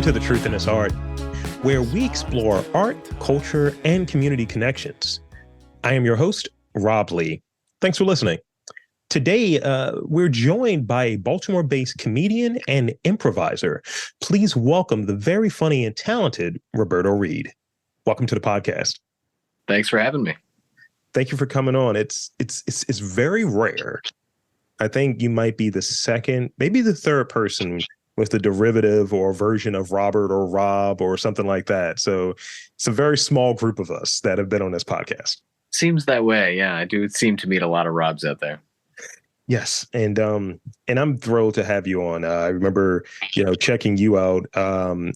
to The Truth in This Art, where we explore art, culture, and community connections. I am your host, Rob Lee. Thanks for listening. Today, we're joined by a Baltimore-based comedian and improviser. Please welcome the very funny and talented Roberto Reed. Welcome to the podcast. Thanks for having me. Thank you for coming on. It's very rare. I think you might be the second, maybe the third person with the derivative or version of Robert or Rob or something like that. So it's a very small group of us that have been on this podcast. Seems that way. Yeah, I do seem to meet a lot of Robs out there. Yes. And I'm thrilled to have you on. I remember, checking you out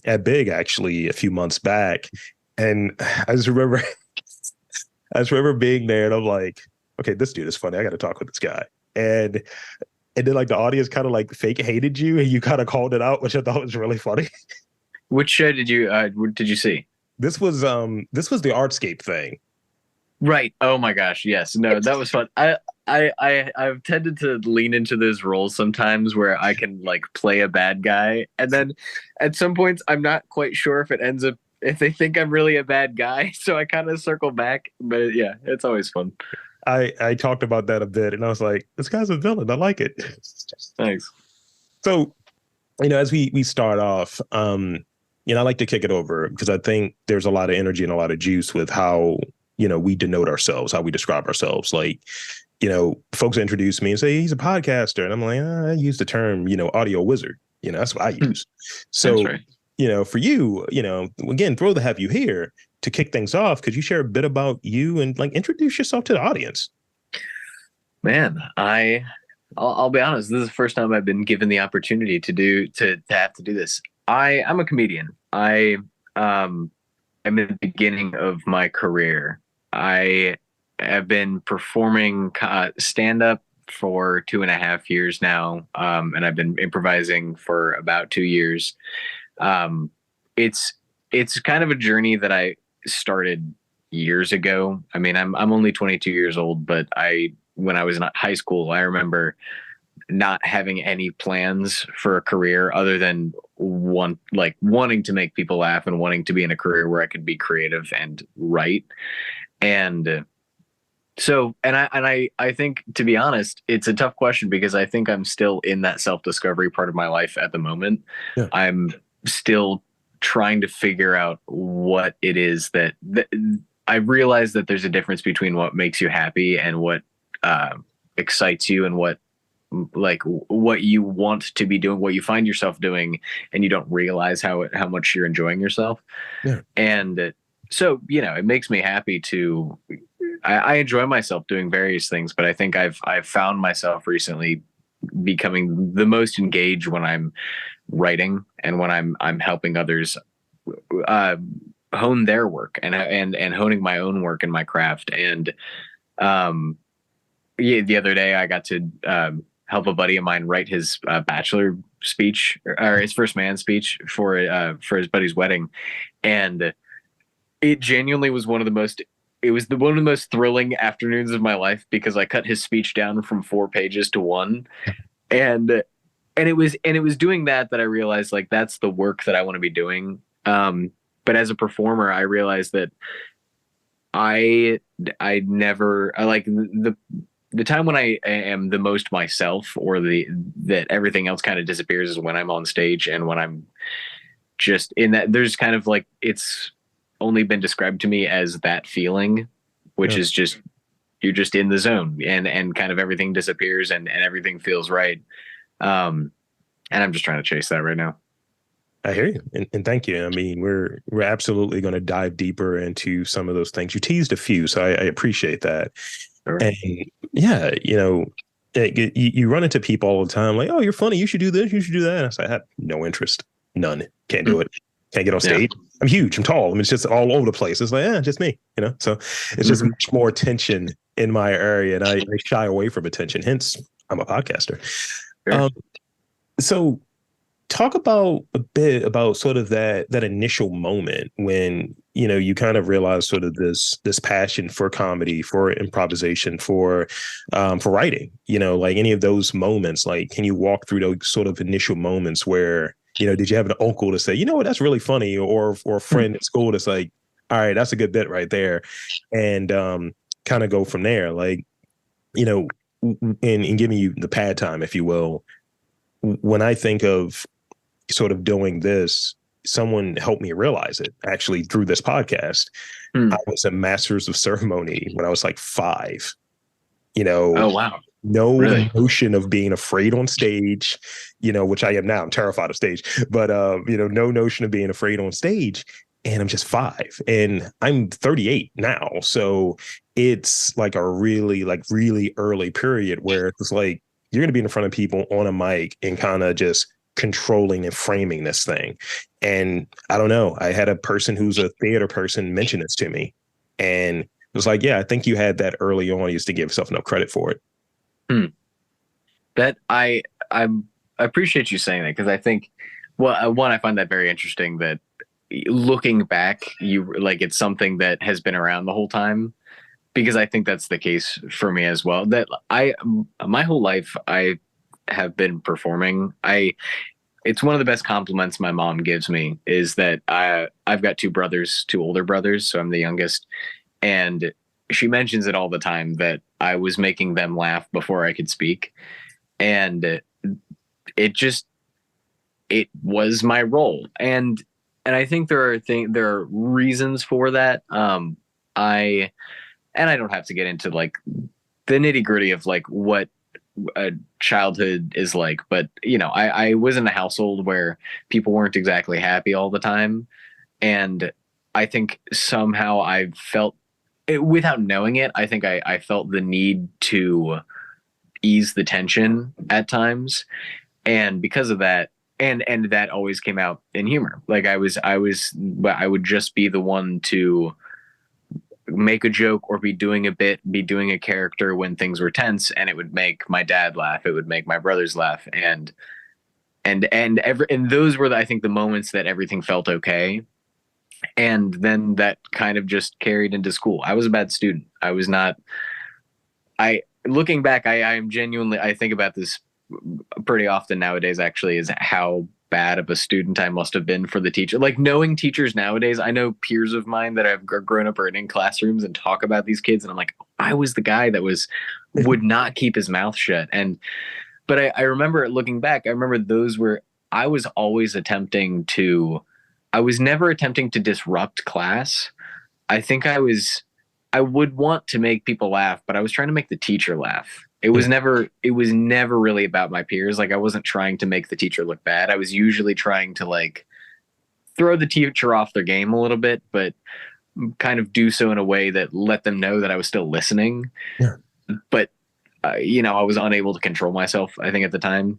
at Big actually a few months back. And I just remember being there and I'm like, okay, this dude is funny. I got to talk with this guy. And then like the audience kind of like fake hated you and you kind of called it out, which I thought was really funny. Which show did you see? This was the Artscape thing. Right. Oh my gosh. Yes. No, that was fun. I've tended to lean into those roles sometimes where I can like play a bad guy. And then at some points I'm not quite sure if they think I'm really a bad guy. So I kind of circle back, but yeah, it's always fun. I talked about that a bit and I was like, this guy's a villain. I like it. Thanks. So, as we start off, I like to kick it over because I think there's a lot of energy and a lot of juice with how, we denote ourselves, how we describe ourselves. Like, folks introduce me and say, he's a podcaster. And I'm like, I use the term, audio wizard. That's what I use. So, that's right. For you, again, thrilled to have you here. To kick things off, could you share a bit about you and like introduce yourself to the audience? Man, I'll be honest. This is the first time I've been given the opportunity to have to do this. I'm a comedian. I'm in the beginning of my career. I have been performing stand-up for 2.5 years now, and I've been improvising for about 2 years. It's kind of a journey that I started years ago. I mean, I'm only 22 years old, but when I was in high school, I remember not having any plans for a career other than wanting to make people laugh and wanting to be in a career where I could be creative and write. And so, I think, to be honest, it's a tough question because I think I'm still in that self-discovery part of my life at the moment. Yeah. I'm still trying to figure out what it is that I realize that there's a difference between what makes you happy and what excites you and what you want to be doing, what you find yourself doing, and you don't realize how much you're enjoying yourself. Yeah. And so, it makes me happy to, I enjoy myself doing various things, but I think I've found myself recently becoming the most engaged when I'm writing and when I'm helping others hone their work and honing my own work and my craft. And the other day I got to help a buddy of mine write his bachelor speech or his first man speech for his buddy's wedding, and it genuinely was one of the most thrilling afternoons of my life because I cut his speech down from 4 pages to 1. And it was doing that I realized like that's the work that I want to be doing. But as a performer, I realized that I like the time when I am the most myself or that everything else kind of disappears is when I'm on stage and when I'm just in that. There's kind of like, it's only been described to me as that feeling, which is just, you're just in the zone and kind of everything disappears and everything feels right. And I'm just trying to chase that right now. I hear you. And thank you. I mean, we're absolutely going to dive deeper into some of those things. You teased a few, so I appreciate that. Sure. And yeah, you run into people all the time like, oh, you're funny. You should do this. You should do that. And I say, I have no interest. None. Can't do it. Can't get on stage. Yeah. I'm huge. I'm tall. I mean, it's just all over the place. It's like, just me, So it's just much more attention in my area, and I shy away from attention. Hence, I'm a podcaster. Sure. So talk about a bit about sort of that initial moment when, you kind of realize sort of this passion for comedy, for improvisation, for writing, like any of those moments. Like, can you walk through those sort of initial moments where did you have an uncle to say, what, that's really funny, or a friend at school that's like, all right, that's a good bit right there, and kind of go from there, like, in giving you the pad time, if you will. When I think of sort of doing this, someone helped me realize it actually through this podcast. I was a master's of ceremony when I was like 5. Oh, wow. No Really? notion of being afraid on stage, which I am now. I'm terrified of stage, but no notion of being afraid on stage. And I'm just 5, and I'm 38 now. So it's like a really early period where it's like, you're going to be in front of people on a mic and kind of just controlling and framing this thing. And I don't know, I had a person who's a theater person mention this to me, and it was like, yeah, I think you had that early on. You just to give yourself enough credit for it. That I appreciate you saying that, because I think, well, one, I find that very interesting that looking back, it's something that has been around the whole time, because I think that's the case for me as well. That my whole life I have been performing. It's one of the best compliments my mom gives me is that I've got 2 older brothers, so I'm the youngest, and she mentions it all the time that I was making them laugh before I could speak, and it was my role, and I think there are reasons for that. I don't have to get into like the nitty gritty of like what a childhood is like, but I was in a household where people weren't exactly happy all the time, and I think somehow I felt it, without knowing it, I think I felt the need to ease the tension at times, and because of that, and that always came out in humor. Like I would just be the one to make a joke or be doing a bit, be doing a character when things were tense, and it would make my dad laugh, it would make my brothers laugh, and those were I think the moments that everything felt okay. And then that kind of just carried into school. I was a bad student. I was not. I Looking back, I am genuinely, I think about this pretty often nowadays, actually, is how bad of a student I must have been for the teacher. Like, knowing teachers nowadays, I know peers of mine that have grown up or in classrooms and talk about these kids, and I'm like, I was the guy that would not keep his mouth shut. But I remember looking back, I remember those were, I was always attempting to, I was never attempting to disrupt class. I think I would want to make people laugh, but I was trying to make the teacher laugh. It was never really about my peers. Like, I wasn't trying to make the teacher look bad. I was usually trying to like throw the teacher off their game a little bit, but kind of do so in a way that let them know that I was still listening. Yeah. But I was unable to control myself, I think, at the time.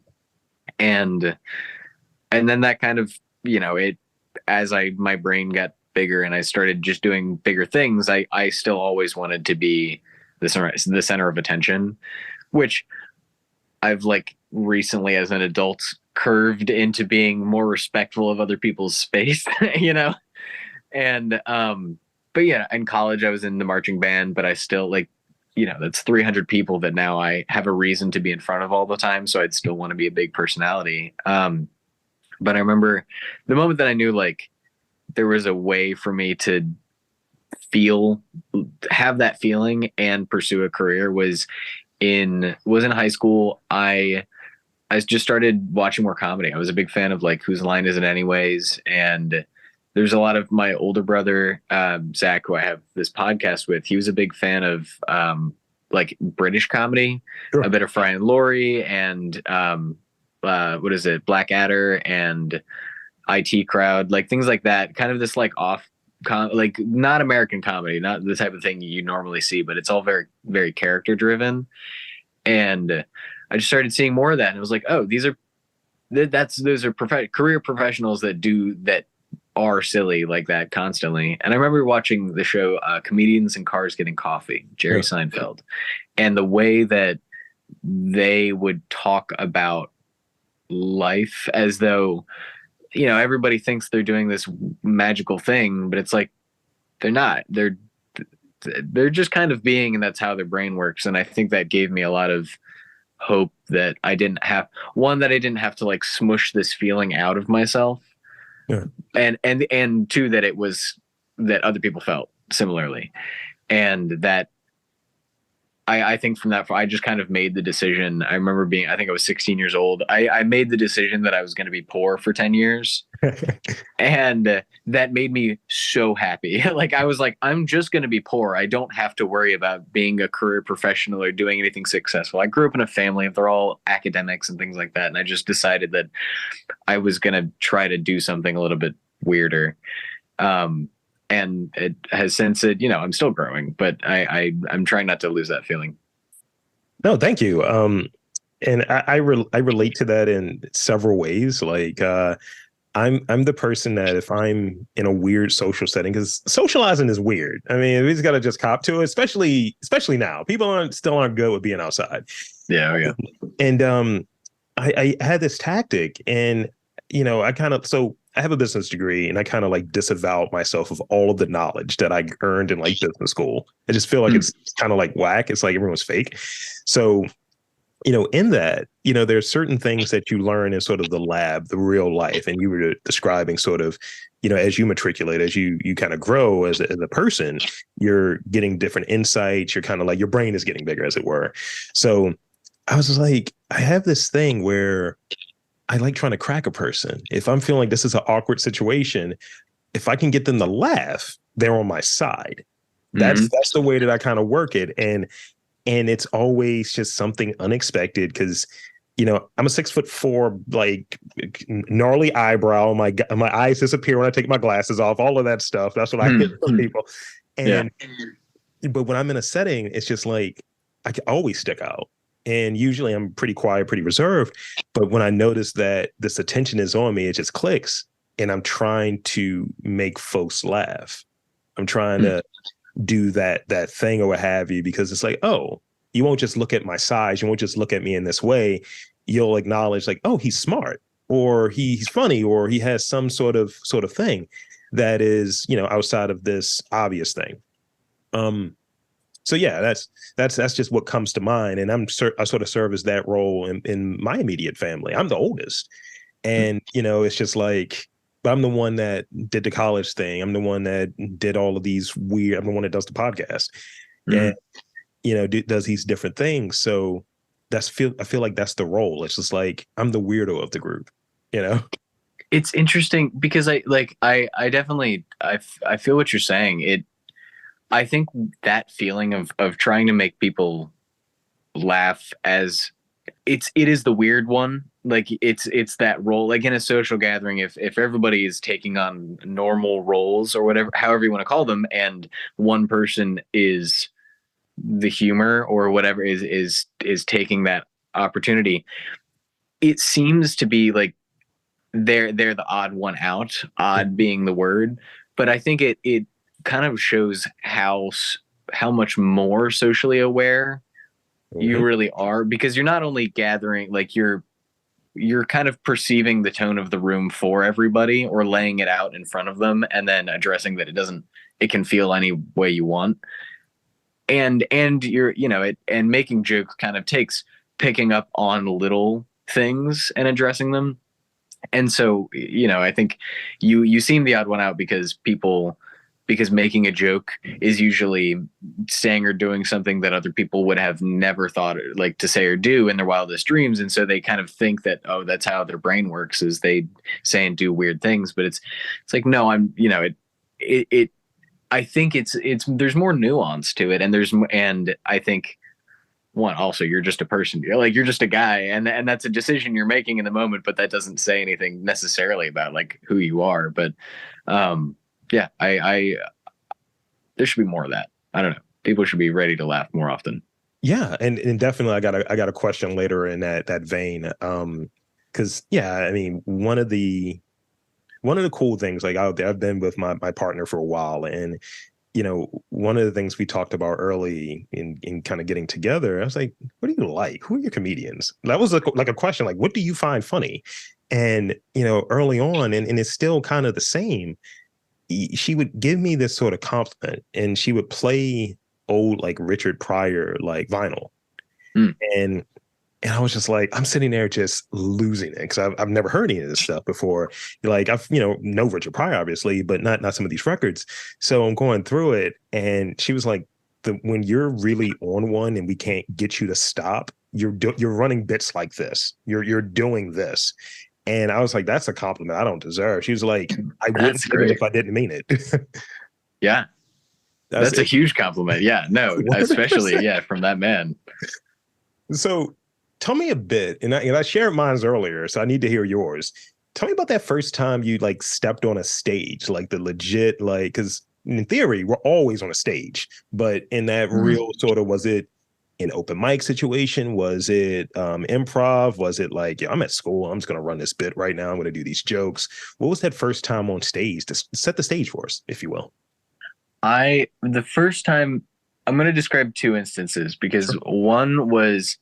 And then that kind of, it, as my brain got bigger and I started just doing bigger things, I still always wanted to be the center of attention, which I've like recently as an adult curved into being more respectful of other people's space, and but yeah, in college I was in the marching band, but I still like, that's 300 people that now I have a reason to be in front of all the time. So I'd still want to be a big personality. But I remember the moment that I knew like there was a way for me to have that feeling and pursue a career was in high school. I just started watching more comedy. I was a big fan of like Whose Line Is It Anyways? And there's a lot of my older brother, Zach, who I have this podcast with. He was a big fan of like British comedy, Sure. a bit of Fry and Laurie, and what is it, Blackadder and IT Crowd, like things like that. Kind of this like like not American comedy, not the type of thing you normally see, but it's all very, very character driven. And I just started seeing more of that, and it was like, oh, those are career professionals that are silly like that constantly. And I remember watching the show Comedians in Cars Getting Coffee, Jerry Seinfeld, and the way that they would talk about life as though, everybody thinks they're doing this magical thing, but it's like they're not. They're just kind of being, and that's how their brain works. And I think that gave me a lot of hope that I didn't have that I didn't have to like smush this feeling out of myself, Yeah. and two, that it was that other people felt similarly, and that I think from that, I just kind of made the decision. I remember I think I was 16 years old. I made the decision that I was going to be poor for 10 years. And that made me so happy. Like, I was like, I'm just going to be poor. I don't have to worry about being a career professional or doing anything successful. I grew up in a family, they're all academics and things like that. And I just decided that I was going to try to do something a little bit weirder. And it has since I'm still growing, but I'm trying not to lose that feeling. No, thank you. And I relate to that in several ways. Like, I'm the person that if I'm in a weird social setting, because socializing is weird. I mean, we just got to just cop to it, especially now. People still aren't good with being outside. Yeah, oh yeah. And I had this tactic, and I have a business degree, and I kind of like disavowed myself of all of the knowledge that I earned in like business school. I just feel like it's kind of like whack. It's like everyone's fake. So, in that, there's certain things that you learn in sort of the lab, the real life. And you were describing sort of, as you matriculate, as you kind of grow as a person, you're getting different insights. You're kind of like, your brain is getting bigger, as it were. So I was just like, I have this thing where I like trying to crack a person. If I'm feeling like this is an awkward situation, if I can get them to laugh, they're on my side. That's the way that I kind of work it. And it's always just something unexpected because, I'm a 6'4", like gnarly eyebrow. My eyes disappear when I take my glasses off. All of that stuff. That's what I get from people. And but when I'm in a setting, it's just like I can always stick out. And usually I'm pretty quiet, pretty reserved. But when I notice that this attention is on me, it just clicks. And I'm trying to make folks laugh. I'm trying to do that thing or what have you, because it's like, oh, you won't just look at my size. You won't just look at me in this way. You'll acknowledge like, oh, he's smart, or he's funny, or he has some sort of thing that is, outside of this obvious thing. So yeah, that's just what comes to mind. And I sort of serve as that role in my immediate family. I'm the oldest, and it's just like, I'm the one that did the college thing. I'm the one that did all of these weird. I'm the one that does the podcast, and does these different things. So I feel like that's the role. It's just like I'm the weirdo of the group. It's interesting because I definitely I feel what you're saying. I think that feeling of trying to make people laugh, as it is the weird one. Like it's that role, like in a social gathering, if everybody is taking on normal roles or whatever, however you want to call them, and one person is the humor or whatever is taking that opportunity, it seems to be like they're the odd one out, odd being the word. But I think it kind of shows how much more socially aware you really are, because you're not only gathering, like you're kind of perceiving the tone of the room for everybody, or laying it out in front of them, and then addressing that it can feel any way you want. And you're, and making jokes kind of takes picking up on little things and addressing them. And so, I think you seem the odd one out, because making a joke is usually saying or doing something that other people would have never thought like to say or do in their wildest dreams. And so they kind of think that, oh, that's how their brain works, is they say and do weird things. But it's like, no, I think there's more nuance to it. And I think, one, also, you're just a person, you're just a guy, and that's a decision you're making in the moment, but that doesn't say anything necessarily about like who you are. But, yeah, I there should be more of that. I don't know. People should be ready to laugh more often. Yeah, and definitely, I got a question later in that vein. Because yeah, I mean, one of the cool things, like I've been with my partner for a while, and one of the things we talked about early in kind of getting together, I was like, what do you like? Who are your comedians? That was like a question, like, what do you find funny? And early on, and it's still kind of the same. She would give me this sort of compliment, and she would play old like Richard Pryor like vinyl, and And I was just like, I'm sitting there just losing it because I've never heard any of this stuff before. Like I've, know Richard Pryor, obviously, but not some of these records. So I'm going through it. And she was like, when you're really on one and we can't get you to stop, you're running bits like this. You're doing this. And I was like, that's a compliment I don't deserve. She was like, I wouldn't That's give it great. if I didn't mean it. Yeah. That's That's a it. huge compliment. Yeah. No, especially, 100%. yeah, from that man. So tell me a bit, and I shared mine earlier, so I need to hear yours. Tell me about that first time you like stepped on a stage, like the legit, like, because in theory, we're always on a stage, but in that Mhm. real sort of, was it an open mic situation? Was it improv? Was it like, yeah, I'm at school, I'm just going to run this bit right now, I'm going to do these jokes? What was that first time on stage to set the stage for us, if you will? The first time, I'm going to describe two instances because Sure. one was,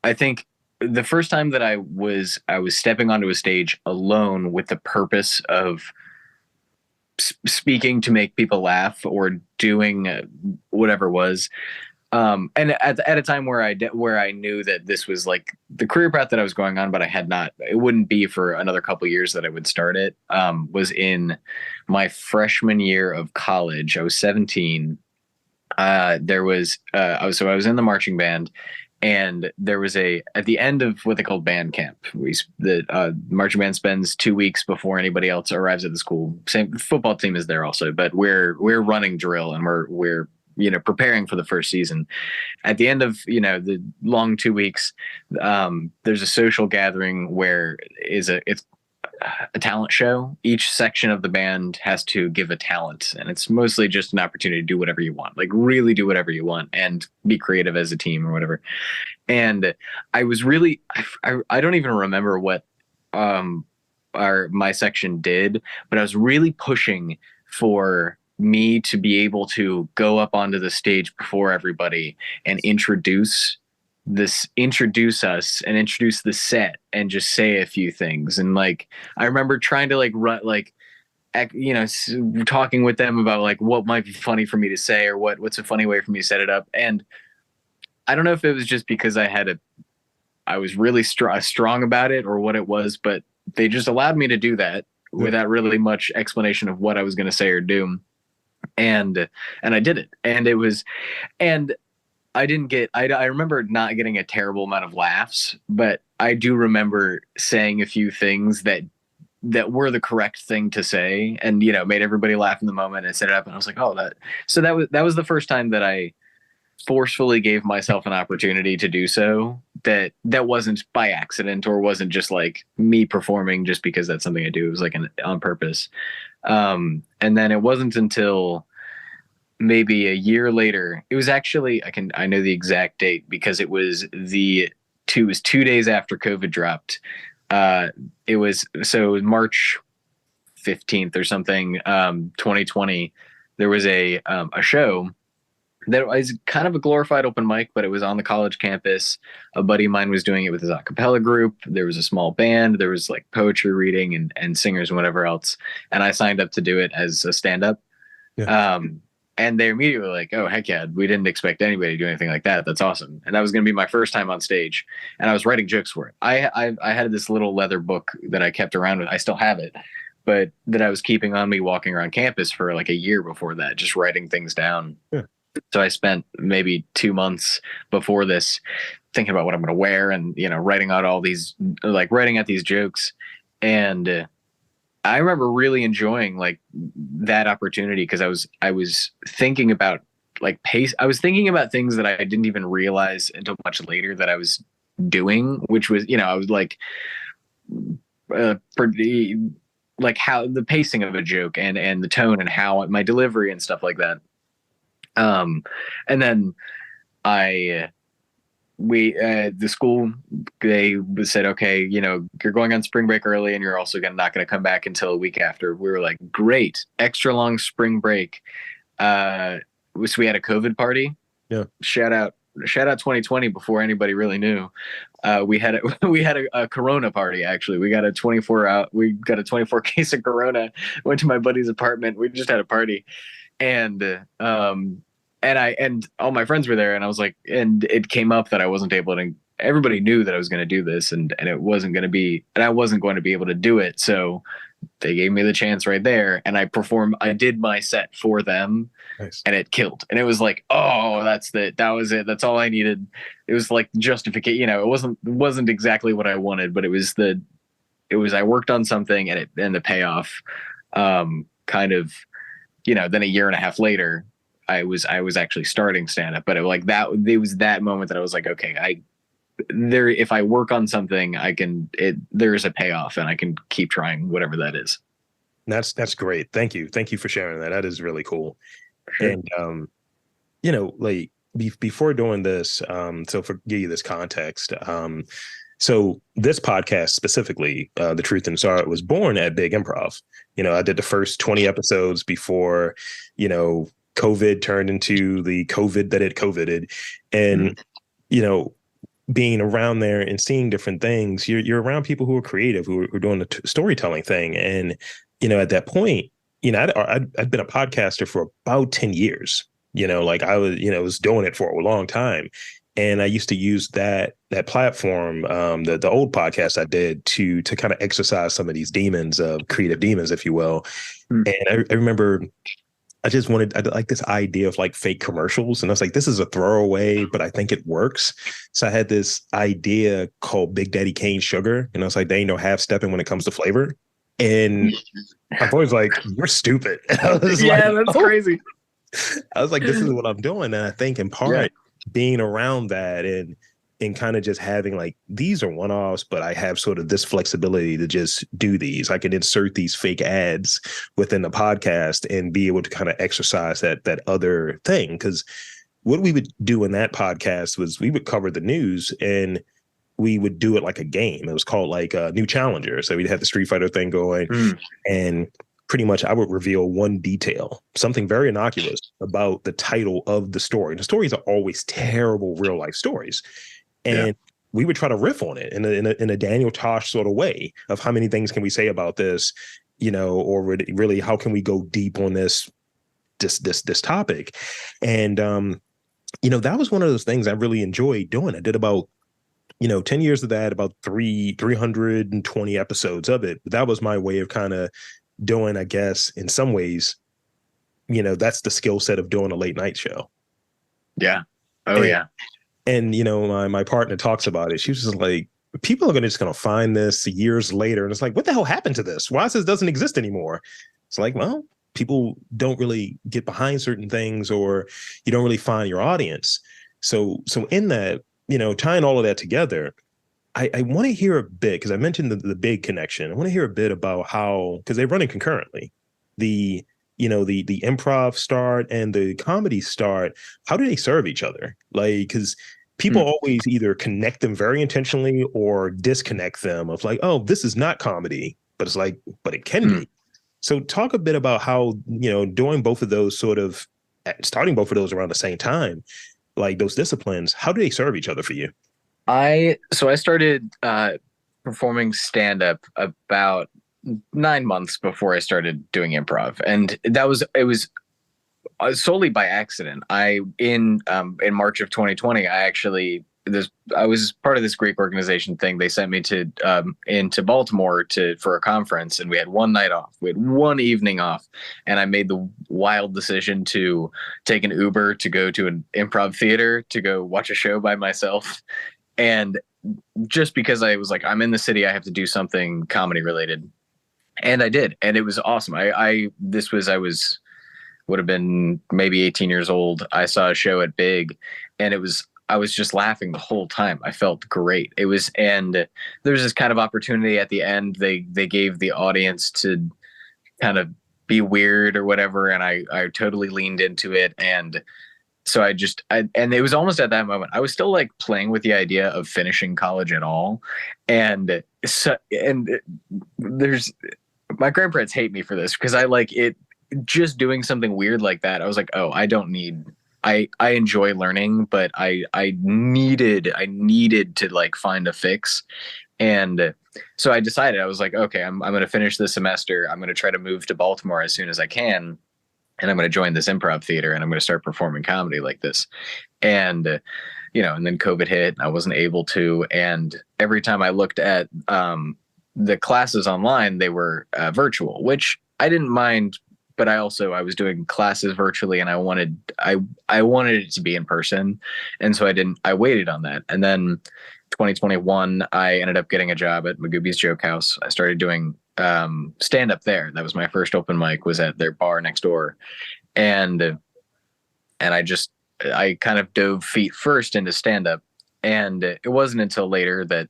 I think the first time that I was stepping onto a stage alone with the purpose of speaking to make people laugh or doing whatever it was. And at a time where I knew that this was like the career path that I was going on, but I had not, it wouldn't be for another couple years that I would start it, was in my freshman year of college. I was 17. I was in the marching band, and there was at the end of what they called band camp. The marching band spends 2 weeks before anybody else arrives at the school. Same football team is there also, but we're running drill, and we're preparing for the first season. At the end of the long 2 weeks, there's a social gathering where it's a talent show. Each section of the band has to give a talent, and it's mostly just an opportunity to do whatever you want, like really do whatever you want and be creative as a team or whatever. And I was really, I don't even remember what my section did, but I was really pushing for me to be able to go up onto the stage before everybody and introduce us and introduce the set and just say a few things. And like I remember trying to like run like talking with them about like what might be funny for me to say or what's a funny way for me to set it up. And I don't know if it was just because I was really strong about it or what it was, but they just allowed me to do that Yeah. without really much explanation of what I was going to say or do. And I did it. And I didn't get, I remember not getting a terrible amount of laughs, but I do remember saying a few things that were the correct thing to say and, made everybody laugh in the moment and set it up. And I was like, oh, so that was the first time that I forcefully gave myself an opportunity to do so, that wasn't by accident or wasn't just like me performing just because that's something I do. It was like on purpose. And then it wasn't until maybe a year later. It was actually, I know the exact date because it was 2 days after COVID dropped. It was March 15th or something, 2020. There was a show that was kind of a glorified open mic, but it was on the college campus. A buddy of mine was doing it with his a cappella group. There was a small band. There was like poetry reading and singers and whatever else. And I signed up to do it as a stand-up. Yeah. And they immediately were like, oh, heck yeah, we didn't expect anybody to do anything like that. That's awesome. And that was going to be my first time on stage. And I was writing jokes for it. I had this little leather book that I kept around with. I still have it, but that I was keeping on me walking around campus for like a year before that, just writing things down. Yeah. So I spent maybe 2 months before this thinking about what I'm going to wear and, writing out these jokes. And I remember really enjoying like that opportunity because I was thinking about like pace. I was thinking about things that I didn't even realize until much later that I was doing, which was, I was like, pretty, like how the pacing of a joke and the tone and how my delivery and stuff like that. And then the school, they said, okay, you're going on spring break early and you're also not going to come back until a week after. We were like, great, extra long spring break. So we had a COVID party. Yeah. Shout out 2020 before anybody really knew. We had a Corona party. Actually, we got a 24 case of Corona. Went to my buddy's apartment. We just had a party. And all my friends were there, and I was like, and it came up that I wasn't able everybody knew that I was going to do this, and it wasn't going to be, and I wasn't going to be able to do it. So they gave me the chance right there, and I did my set for them, Nice. and it killed. And it was like, oh, that was it. That's all I needed. It was like justification. It wasn't exactly what I wanted, but I worked on something, and the payoff, kind of, then a year and a half later, I was actually starting stand up. But it was that moment that I was like, okay, if I work on something, there's a payoff, and I can keep trying whatever that is. That's great. Thank you. Thank you for sharing that. That is really cool. Sure. And like before doing this, so for give you this context, so this podcast specifically, The Truth and Sorrow, was born at Big Improv. I did the first 20 episodes before, COVID turned into the COVID that it COVIDed. And, being around there and seeing different things, you're around people who are creative, who are doing the storytelling thing. And, at that point, I'd been a podcaster for about 10 years, like I was doing it for a long time. And I used to use that platform, the old podcast I did to kind of exercise some of these demons, creative demons, if you will. Mm. And I remember I like this idea of like fake commercials. And I was like, this is a throwaway, but I think it works. So I had this idea called Big Daddy Kane Sugar. And I was like, they ain't no half stepping when it comes to flavor. And my boy's like, you're stupid. That's crazy. I was like, this is what I'm doing. And I think in part being around that and kind of just having like, these are one-offs, but I have sort of this flexibility to just do these. I can insert these fake ads within the podcast and be able to kind of exercise that other thing. Because what we would do in that podcast was we would cover the news and we would do it like a game. It was called like a New Challenger. So we'd have the Street Fighter thing going and pretty much I would reveal one detail, something very innocuous about the title of the story. The stories are always terrible real life stories. And we would try to riff on it in a Daniel Tosh sort of way of how many things can we say about this, or really how can we go deep on this topic. And, that was one of those things I really enjoyed doing. I did about 10 years of that, about 320 episodes of it. But that was my way of kind of doing, I guess, in some ways, that's the skill set of doing a late night show. Yeah. Oh, yeah. And, my partner talks about it. She was just like, people are just going to find this years later. And it's like, what the hell happened to this? Why this doesn't exist anymore? It's like, well, people don't really get behind certain things or you don't really find your audience. So in that, tying all of that together, I want to hear a bit, because I mentioned the big connection. I want to hear a bit about how, because they're running concurrently, the improv start and the comedy start, how do they serve each other? Like, because people always either connect them very intentionally or disconnect them of like, oh, this is not comedy, but it's like, but it can be. So talk a bit about how, doing both of those starting both of those around the same time, like those disciplines, how do they serve each other for you? I started performing stand-up about 9 months before I started doing improv, and it was solely by accident. In March of 2020, I was part of this Greek organization thing. They sent me into Baltimore for a conference, and we had one night off. We had one evening off, and I made the wild decision to take an Uber to go to an improv theater to go watch a show by myself. And just because I was like, I'm in the city, I have to do something comedy related. And I did. And it was awesome. I would have been maybe 18 years old. I saw a show at Big, and I was just laughing the whole time. I felt great. And there's this kind of opportunity at the end. They gave the audience to kind of be weird or whatever. And I totally leaned into it. And so and it was almost at that moment, I was still like playing with the idea of finishing college at all. And my grandparents hate me for this because I like it, just doing something weird like that. I was like, oh, I enjoy learning, but I needed to like find a fix. And so I decided, I was like, okay, I'm going to finish this semester. I'm going to try to move to Baltimore as soon as I can. And I'm going to join this improv theater and I'm going to start performing comedy like this. And and then COVID hit. I wasn't able to. And every time I looked at the classes online, they were virtual, which I didn't mind. But I was doing classes virtually, and I wanted it to be in person, and so I waited on that. And then 2021, I ended up getting a job at Magooby's Joke House. I started doing stand up there. That was my first open mic, was at their bar next door, and I kind of dove feet first into stand up, and it wasn't until later that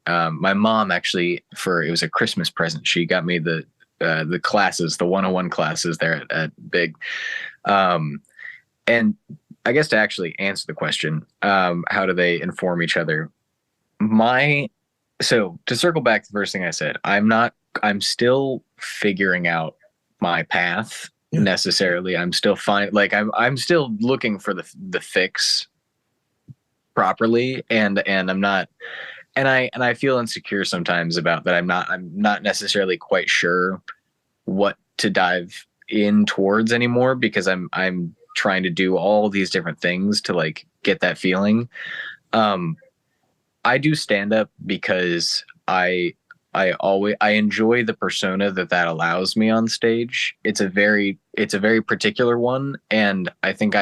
my mom actually, it was a Christmas present, she got me the classes, the 101 classes there at Big. And I guess to actually answer the question, how do they inform each other? So to circle back to the first thing I said, I'm still figuring out my path necessarily. I'm still fine. Like I'm still looking for the fix properly. And I'm not, and I feel insecure sometimes about that. I'm not necessarily quite sure what to dive in towards anymore, because I'm trying to do all these different things to like get that feeling. I do stand up because I enjoy the persona that allows me on stage. It's a very particular one, and I think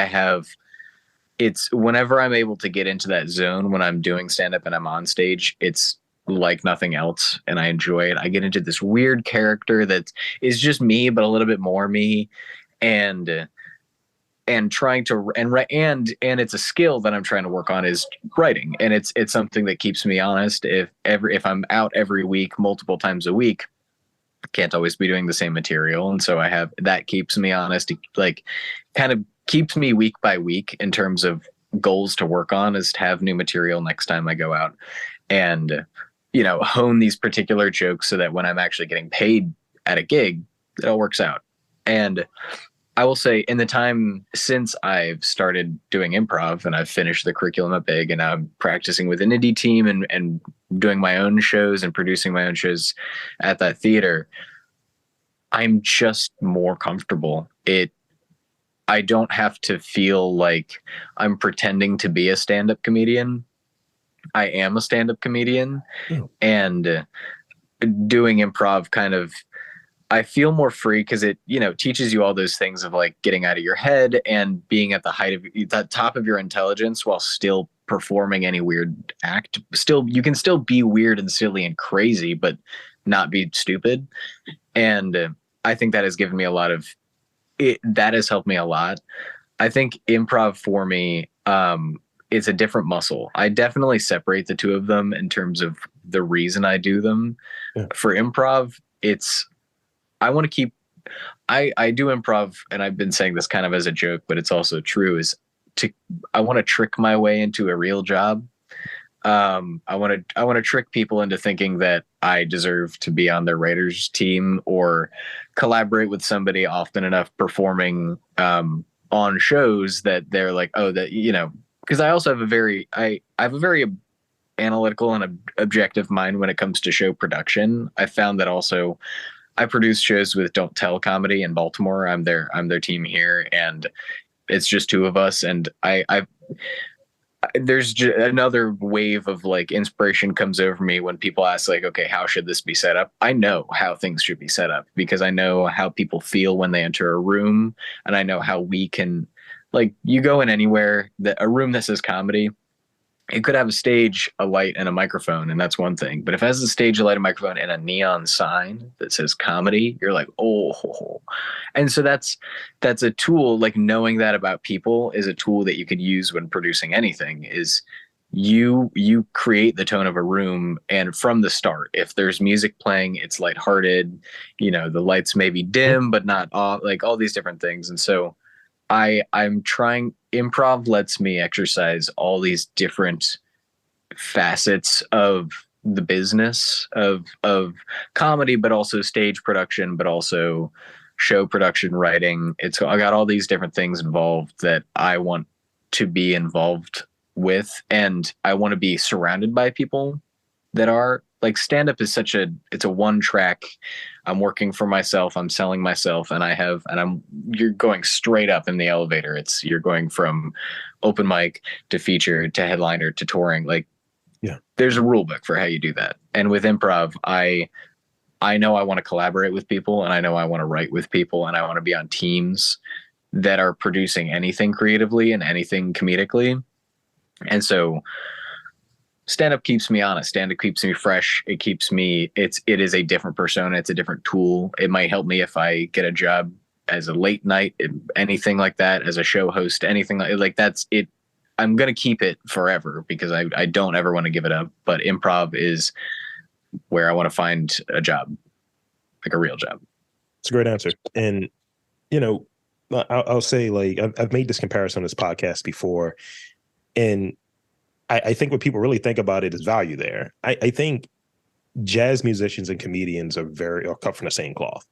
it's whenever I'm able to get into that zone when I'm doing stand up and I'm on stage, it's like nothing else, and I enjoy it. I get into this weird character that is just me, but a little bit more me, and trying to and it's a skill that I'm trying to work on, is writing, and it's something that keeps me honest. If I'm out every week, multiple times a week, I can't always be doing the same material, and so that keeps me honest. It, like, kind of keeps me week by week in terms of goals to work on, is to have new material next time I go out, and hone these particular jokes so that when I'm actually getting paid at a gig, it all works out. And I will say, in the time since I've started doing improv and I've finished the curriculum at Big, and now I'm practicing with an indie team and doing my own shows and producing my own shows at that theater, I'm just more comfortable. I don't have to feel like I'm pretending to be a stand-up comedian. I am a stand-up comedian. And doing improv kind of, I feel more free, because it, teaches you all those things of like getting out of your head and being at the top of your intelligence while still performing any weird act. You can still be weird and silly and crazy, but not be stupid. And I think that has given me that has helped me a lot. I think improv for me, it's a different muscle. I definitely separate the two of them in terms of the reason I do them. For improv, I want to I do improv, and I've been saying this kind of as a joke, but it's also true, I want to trick my way into a real job. I want to trick people into thinking that I deserve to be on their writers team, or collaborate with somebody often enough performing on shows that they're like, oh, that, because I also have I have a very analytical and objective mind when it comes to show production. I found that also I produce shows with Don't Tell Comedy in Baltimore. I'm their team here, and it's just two of us. And there's another wave of like inspiration comes over me when people ask like, okay, how should this be set up? I know how things should be set up, because I know how people feel when they enter a room, and I know how we can, like, you go in anywhere, a room that says comedy, it could have a stage, a light, and a microphone, and that's one thing. But if it has a stage, a light, a microphone, and a neon sign that says comedy, you're like, oh. And so that's a tool. Like, knowing that about people is a tool that you could use when producing anything. Is you create the tone of a room, and from the start, if there's music playing, it's lighthearted. The lights may be dim, but not all, like all these different things. And so I'm trying. Improv lets me exercise all these different facets of the business of comedy, but also stage production, but also show production, writing. I got all these different things involved that I want to be involved with, and I want to be surrounded by people that are like stand up is it's a one track. I'm working for myself, I'm selling myself, and you're going straight up in the elevator. You're going from open mic to feature to headliner to touring. Like, Yeah. there's a rule book for how you do that. And with improv, I know I want to collaborate with people, and I know I want to write with people, and I want to be on teams that are producing anything creatively and anything comedically. And so stand up keeps me honest. Stand up keeps me fresh. It is a different persona. It's a different tool. It might help me if I get a job as a late night, anything like that, as a show host, anything like that's it. I'm going to keep it forever because I don't ever want to give it up. But improv is where I want to find a job, like a real job. It's a great answer. And, I'll say, like, I've made this comparison on this podcast before. And I think what people really think about it is value there. I think jazz musicians and comedians are cut from the same cloth.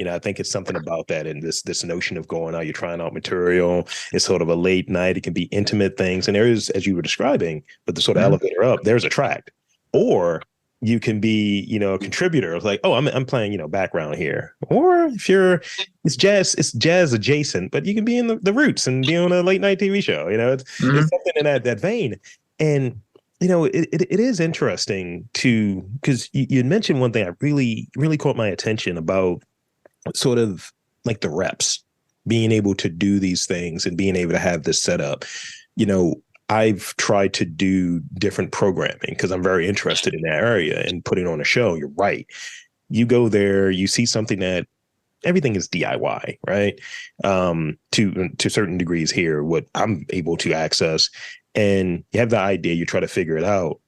I think it's something about that, and this notion of going out, you're trying out material. It's sort of a late night. It can be intimate things. And there is, as you were describing, but the sort of elevator up, there's a track. Or you can be, a contributor. Like, oh, I'm playing, background here. Or if it's jazz adjacent, but you can be in the roots and be on a late night TV show. It's something in that vein. And, it is interesting because you had mentioned one thing that really, really caught my attention about sort of like the reps, being able to do these things and being able to have this set up. I've tried to do different programming because I'm very interested in that area and putting on a show. You're right. You go there, you see something that everything is DIY, right? To certain degrees here, what I'm able to access, and you have the idea, you try to figure it out,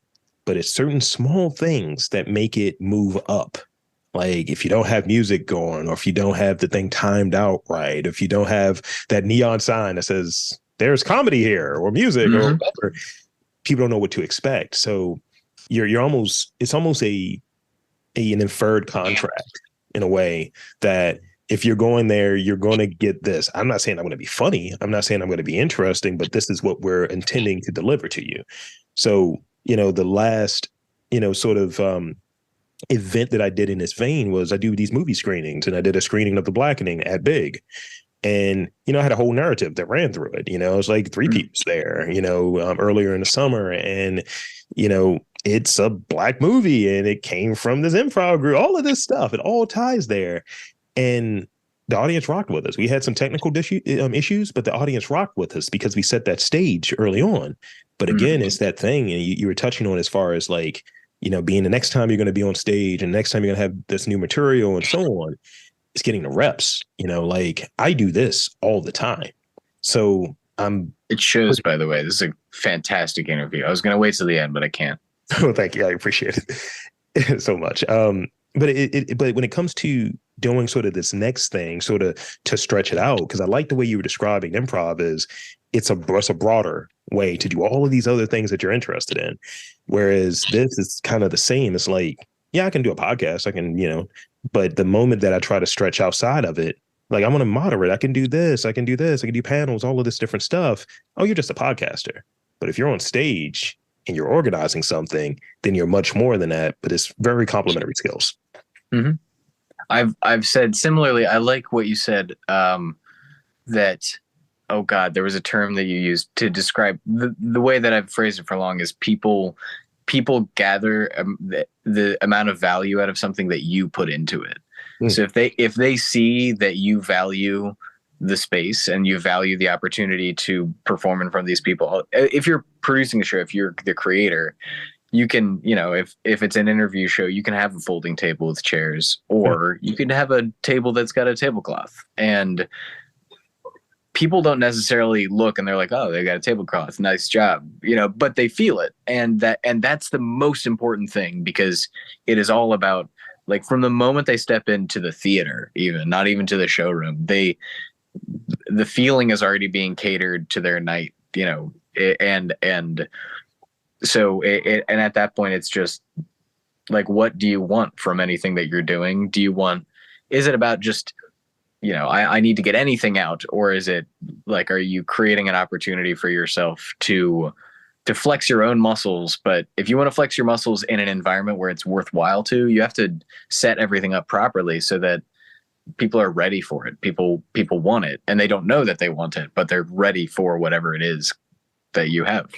but it's certain small things that make it move up. Like if you don't have music going, or if you don't have the thing timed out right, if you don't have that neon sign that says there's comedy here or music or whatever, people don't know what to expect. So it's almost an inferred contract in a way that if you're going there, you're going to get this. I'm not saying I'm going to be funny. I'm not saying I'm going to be interesting, but this is what we're intending to deliver to you. So, the last, sort of event that I did in this vein was I do these movie screenings, and I did a screening of The Blackening at Big. And, I had a whole narrative that ran through it. It was like three people there, earlier in the summer. And, it's a Black movie and it came from this improv group, all of this stuff. It all ties there. And the audience rocked with us. We had some technical issues, but the audience rocked with us because we set that stage early on. But again, it's that thing, and you were touching on as far as like, being the next time you're going to be on stage and next time you're going to have this new material and so on. It's getting the reps, like I do this all the time. So it shows, by the way. This is a fantastic interview. I was going to wait till the end, but I can't. Oh, thank you. I appreciate it so much. But when it comes to doing sort of this next thing, sort of to stretch it out, because I like the way you were describing improv is it's a broader way to do all of these other things that you're interested in. Whereas this is kind of the same. It's like, yeah, I can do a podcast. I can, but the moment that I try to stretch outside of it, like I want to moderate, I can do this, I can do this, I can do panels, all of this different stuff. Oh, you're just a podcaster. But if you're on stage and you're organizing something, then you're much more than that, but it's very complementary skills. Mm-hmm. I've said similarly, I like what you said, that, oh God, there was a term that you used to describe the way that I've phrased it for long is people gather the amount of value out of something that you put into it. So if they see that you value the space and you value the opportunity to perform in front of these people, if you're producing a show, if you're the creator, you can, if it's an interview show, you can have a folding table with chairs, or you can have a table that's got a tablecloth, and people don't necessarily look and they're like, oh, they got a tablecloth, nice job, but they feel it. And that's the most important thing, because it is all about, like, from the moment they step into the theater, even not even to the showroom, the feeling is already being catered to their night, and so and at that point, it's just like, what do you want from anything that you're doing? Is it about just, I need to get anything out, or is it like, are you creating an opportunity for yourself to to flex your own muscles. But if you want to flex your muscles in an environment where it's worthwhile to, you have to set everything up properly so that people are ready for it. People want it, and they don't know that they want it, but they're ready for whatever it is that you have,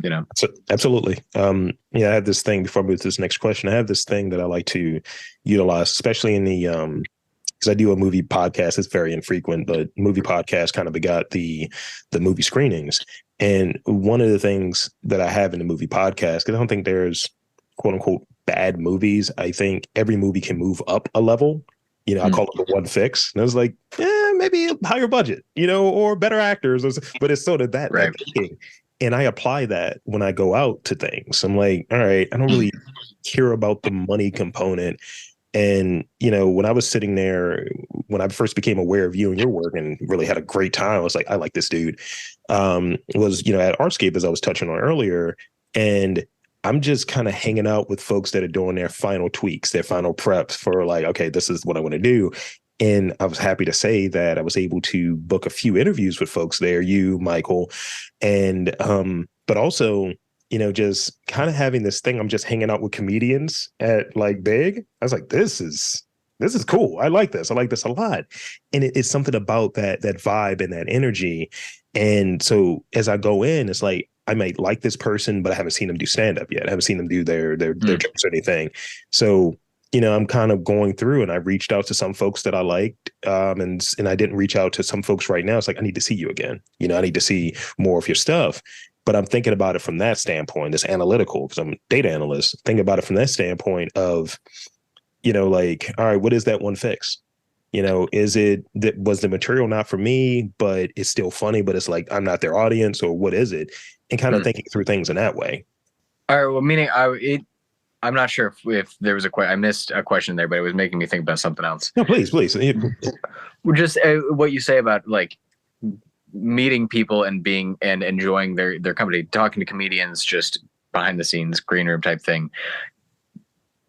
you know? So, absolutely. Yeah, I have this thing before I move to this next question. I have this thing that I like to utilize, especially in the, because I do a movie podcast. It's very infrequent, but movie podcast kind of begot the movie screenings. And one of the things that I have in the movie podcast, because I don't think there's quote unquote bad movies. I think every movie can move up a level. You know, I call it the one fix. And I was like, maybe higher budget, you know, or better actors. But it's sort of that, Right. that thinking. And I apply that when I go out to things. I'm like, all right, I don't really care about the money component. And, you know, when I was sitting there, when I first became aware of you and your work and really had a great time, I was like, I like this dude. Was, you know, at Artscape, as I was touching on earlier. And I'm just kind of hanging out with folks that are doing their final tweaks, their final preps for like, okay, this is what I want to do. And I was happy to say that I was able to book a few interviews with folks there, you, Michael, and but also, you know, just kind of having this thing. I'm just hanging out with comedians at like Big. I was like, this is cool. I like this. I like this a lot. And it's something about that vibe and that energy. And so as I go in, it's like I might like this person, but I haven't seen them do stand up yet. I haven't seen them do their jokes or anything. So, you know, I'm kind of going through, and I reached out to some folks that I liked, and I didn't reach out to some folks right now. It's like, I need to see you again. You know, I need to see more of your stuff. But I'm thinking about it from that standpoint, it's analytical, because I'm a data analyst. Think about it from that standpoint of, you know, like, all right, what is that one fix? You know, is it that was the material not for me, but it's still funny, but it's like, I'm not their audience, or what is it? And kind of thinking through things in that way. All right. Well, meaning I'm not sure if there was I missed a question there, but it was making me think about something else. No, please. Just what you say about like meeting people and being and enjoying their company, talking to comedians, just behind the scenes, green room type thing.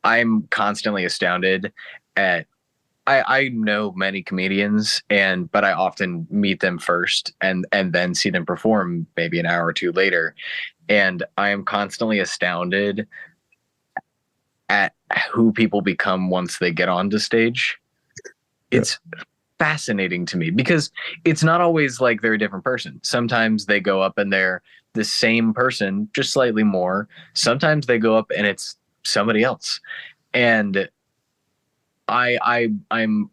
I'm constantly astounded at. I know many comedians, but I often meet them first and then see them perform maybe an hour or two later, and I am constantly astounded at who people become once they get onto stage. It's fascinating to me because it's not always like they're a different person. Sometimes they go up and they're the same person, just slightly more. Sometimes they go up and it's somebody else. And I'm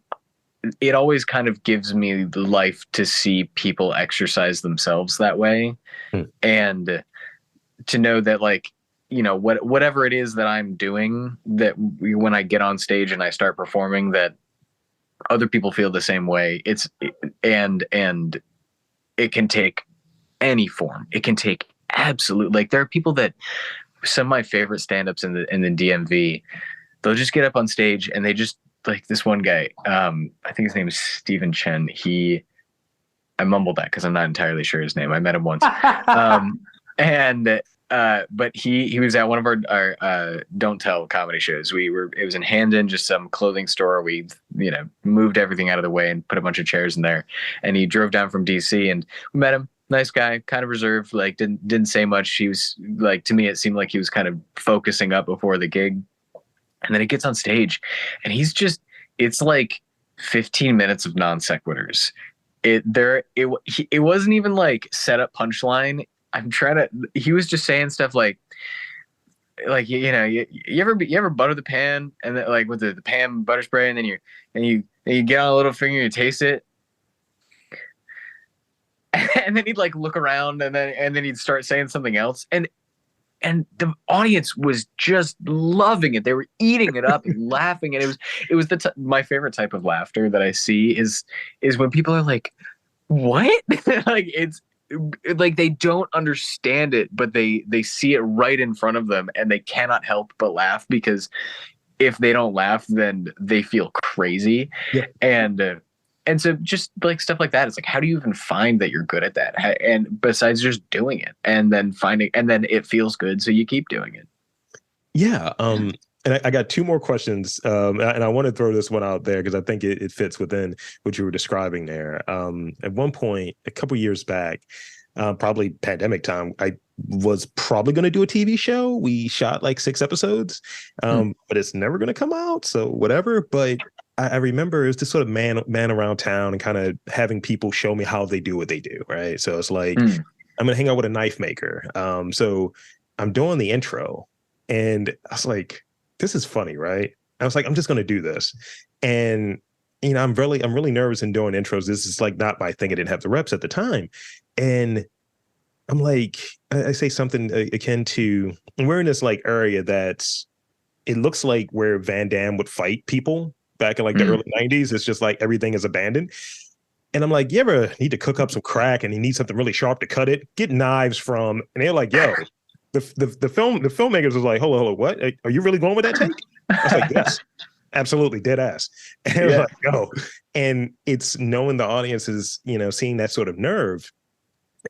it always kind of gives me life to see people exercise themselves that way. And to know that, like, you know, whatever it is that I'm doing, that when I get on stage and I start performing, that other people feel the same way. And it can take any form. It can take absolute, like, there are people that, some of my favorite stand-ups in the DMV, they'll just get up on stage and they just, like, this one guy, I think his name is Stephen Chen. I mumbled that because I'm not entirely sure his name. I met him once. But he was at one of our Don't Tell comedy shows. It was in Hamden, just some clothing store. We, you know, moved everything out of the way and put a bunch of chairs in there. And he drove down from DC, and we met him. Nice guy, kind of reserved, like didn't say much. He was like, to me, it seemed like he was kind of focusing up before the gig. And then he gets on stage and it's like 15 minutes of non sequiturs. It wasn't even like set up punchline. He was just saying stuff like, you know, you ever butter the pan, and then, like, with the pan butter spray, and then you get on a little finger, you taste it. And then he'd like look around, and then he'd start saying something else. And the audience was just loving it. They were eating it up and laughing. And it was my favorite type of laughter that I see is when people are like, what? Like, it's like they don't understand it, but they see it right in front of them, and they cannot help but laugh, because if they don't laugh, then they feel crazy. Yeah. And so just like stuff like that, it's like, how do you even find that you're good at that? And besides just doing it and then it feels good, so you keep doing it. Yeah. And I got two more questions, and I want to throw this one out there because I think it fits within what you were describing there. At one point, a couple years back, probably pandemic time, I was probably going to do a TV show. We shot like 6 episodes, but it's never going to come out. So whatever. But I remember it was this sort of man around town and kind of having people show me how they do what they do. Right. So it's like, Mm. I'm going to hang out with a knife maker. So I'm doing the intro and I was like, this is funny. Right. I was like, I'm just going to do this. And, I'm really nervous in doing intros. This is like not my thing. I didn't have the reps at the time. And I'm like, I say something akin to, we're in this like area that's, it looks like where Van Damme would fight people back in like the Mm. early 90s. It's just like everything is abandoned. And I'm like, you ever need to cook up some crack and you need something really sharp to cut it? Get knives from, and they're like, yo, the filmmakers was like, hold on, what? Are you really going with that take? I was like, yes, absolutely, dead ass. And I was Yeah. like, yo, and it's knowing the audience is, seeing that sort of nerve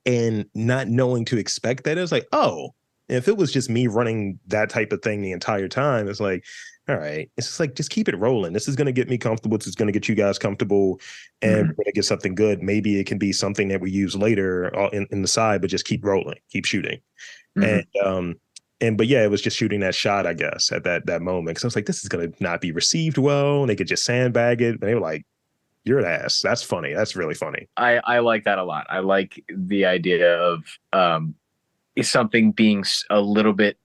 and not knowing to expect that. It was like, oh, if it was just me running that type of thing the entire time, it's like, all right, it's just like, just keep it rolling. This is going to get me comfortable. It's going to get you guys comfortable and we're going to get something good. Maybe it can be something that we use later in the side, but just keep rolling, keep shooting. But yeah, it was just shooting that shot, I guess, at that moment. Cause I was like, this is going to not be received well. And they could just sandbag it. And they were like, you're an ass. That's funny. That's really funny. I like that a lot. I like the idea of something being a little bit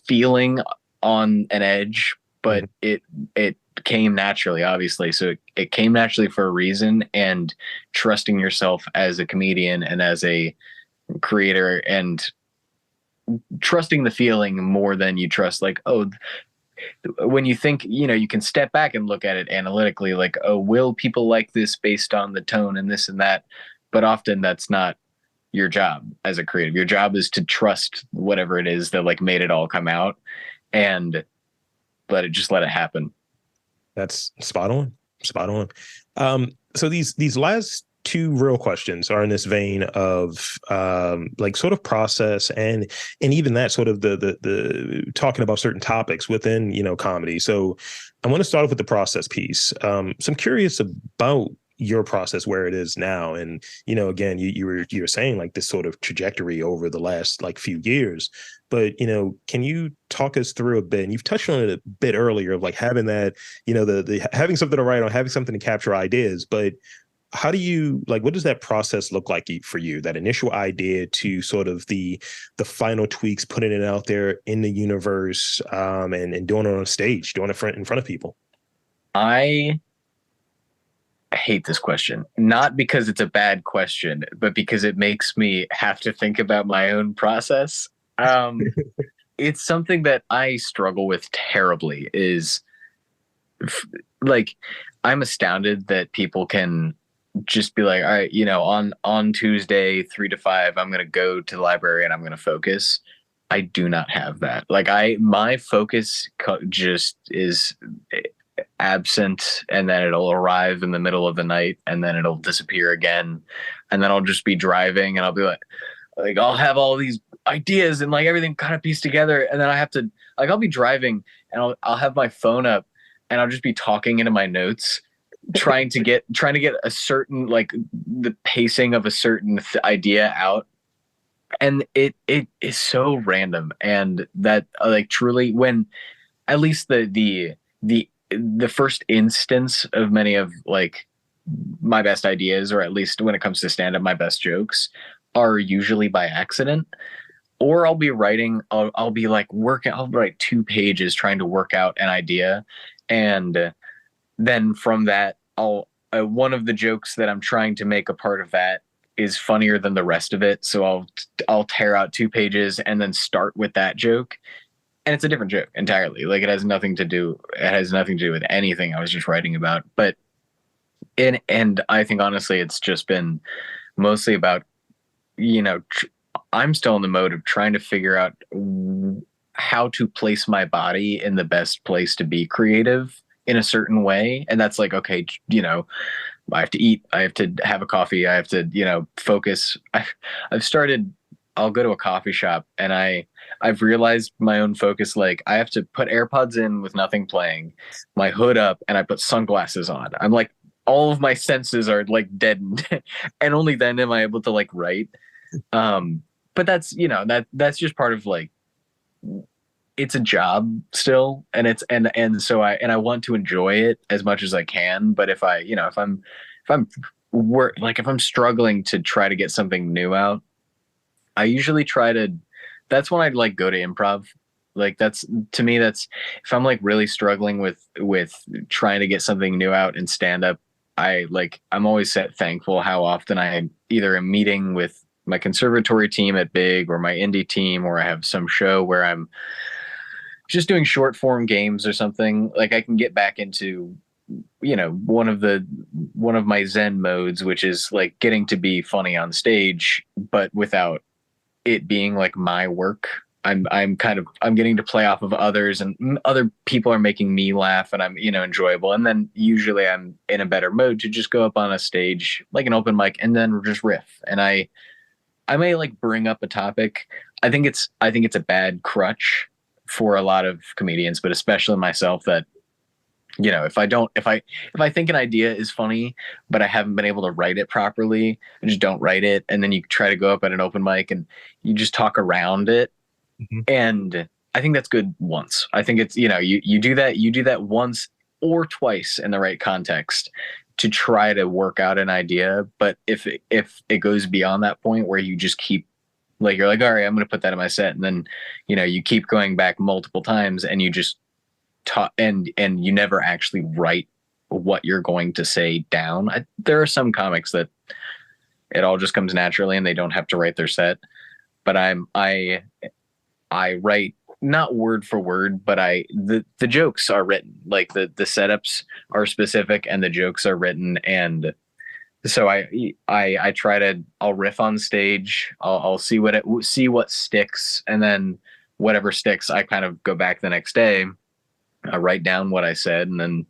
feeling on an edge, but it came naturally, obviously. So it came naturally for a reason, and trusting yourself as a comedian and as a creator, and trusting the feeling more than you trust, like, oh, when you think, you can step back and look at it analytically, like, oh, will people like this based on the tone and this and that? But often that's not your job as a creative. Your job is to trust whatever it is that like made it all come out, and let it happen. That's spot on. Spot on. So these last two real questions are in this vein of like sort of process and even that sort of the talking about certain topics within comedy. So I want to start off with the process piece. So I'm curious about your process, where it is now, and again, you were saying like this sort of trajectory over the last like few years, but can you talk us through a bit? And you've touched on it a bit earlier of like having that the having something to write on, having something to capture ideas, but how do you what does that process look like for you, that initial idea to sort of the final tweaks, putting it out there in the universe, and doing it on stage, doing it in front of people? I hate this question, not because it's a bad question, but because it makes me have to think about my own process. It's something that I struggle with terribly, is like, I'm astounded that people can just be like, all right, on Tuesday 3 to 5, I'm going to go to the library and I'm going to focus. I do not have that. Like, my focus just is absent, and then it'll arrive in the middle of the night, and then it'll disappear again, and then I'll just be driving and I'll be like I'll have all these ideas and like everything kind of pieced together, and then I have to, like, I'll be driving and I'll have my phone up and I'll just be talking into my notes, trying to get a certain, like, the pacing of a certain idea out, and it is so random. And that, like, truly, when at least the first instance of many of like my best ideas, or at least when it comes to stand up, my best jokes are usually by accident. Or I'll be writing, I'll be like I'll write 2 pages trying to work out an idea, and then from that, one of the jokes that I'm trying to make a part of that is funnier than the rest of it, so I'll tear out 2 pages and then start with that joke, and it's a different joke entirely. Like, it has nothing to do with anything I was just writing about. But and I think honestly, it's just been mostly about, I'm still in the mode of trying to figure out how to place my body in the best place to be creative in a certain way. And that's like, okay, I have to eat, I have to have a coffee, I have to, focus. I'll go to a coffee shop and I've realized my own focus. Like, I have to put AirPods in with nothing playing, my hood up, and I put sunglasses on. I'm like, all of my senses are like deadened, and only then am I able to like write. but that's, that's just part of like, it's a job still, and I want to enjoy it as much as I can. But if I, if I'm if I'm struggling to try to get something new out, I usually try to, that's when I'd like go to improv. Like that's, to me, that's, if I'm like really struggling with trying to get something new out in stand up, I'm always thankful how often I either am meeting with my conservatory team at Big or my indie team, or I have some show where I'm just doing short form games or something. Like I can get back into, one of my Zen modes, which is like getting to be funny on stage, but without it being like my work. I'm getting to play off of others, and other people are making me laugh, and I'm, enjoyable. And then usually I'm in a better mode to just go up on a stage, like an open mic, and then just riff. And I may like bring up a topic. I think it's a bad crutch for a lot of comedians, but especially myself, that, if I think an idea is funny, but I haven't been able to write it properly, I just don't write it. And then you try to go up at an open mic and you just talk around it. Mhm. And I think that's good once. I think it's, you do that once or twice in the right context to try to work out an idea. But if it goes beyond that point where you just keep, like, you're like, all right, I'm going to put that in my set. And then, you keep going back multiple times, and you just talk, and you never actually write what you're going to say down. There are some comics that it all just comes naturally and they don't have to write their set. But I write, not word for word, but the jokes are written. Like the setups are specific and the jokes are written. And so I try to, I'll riff on stage. I'll see what sticks, and then whatever sticks, I kind of go back the next day. I write down what I said, and then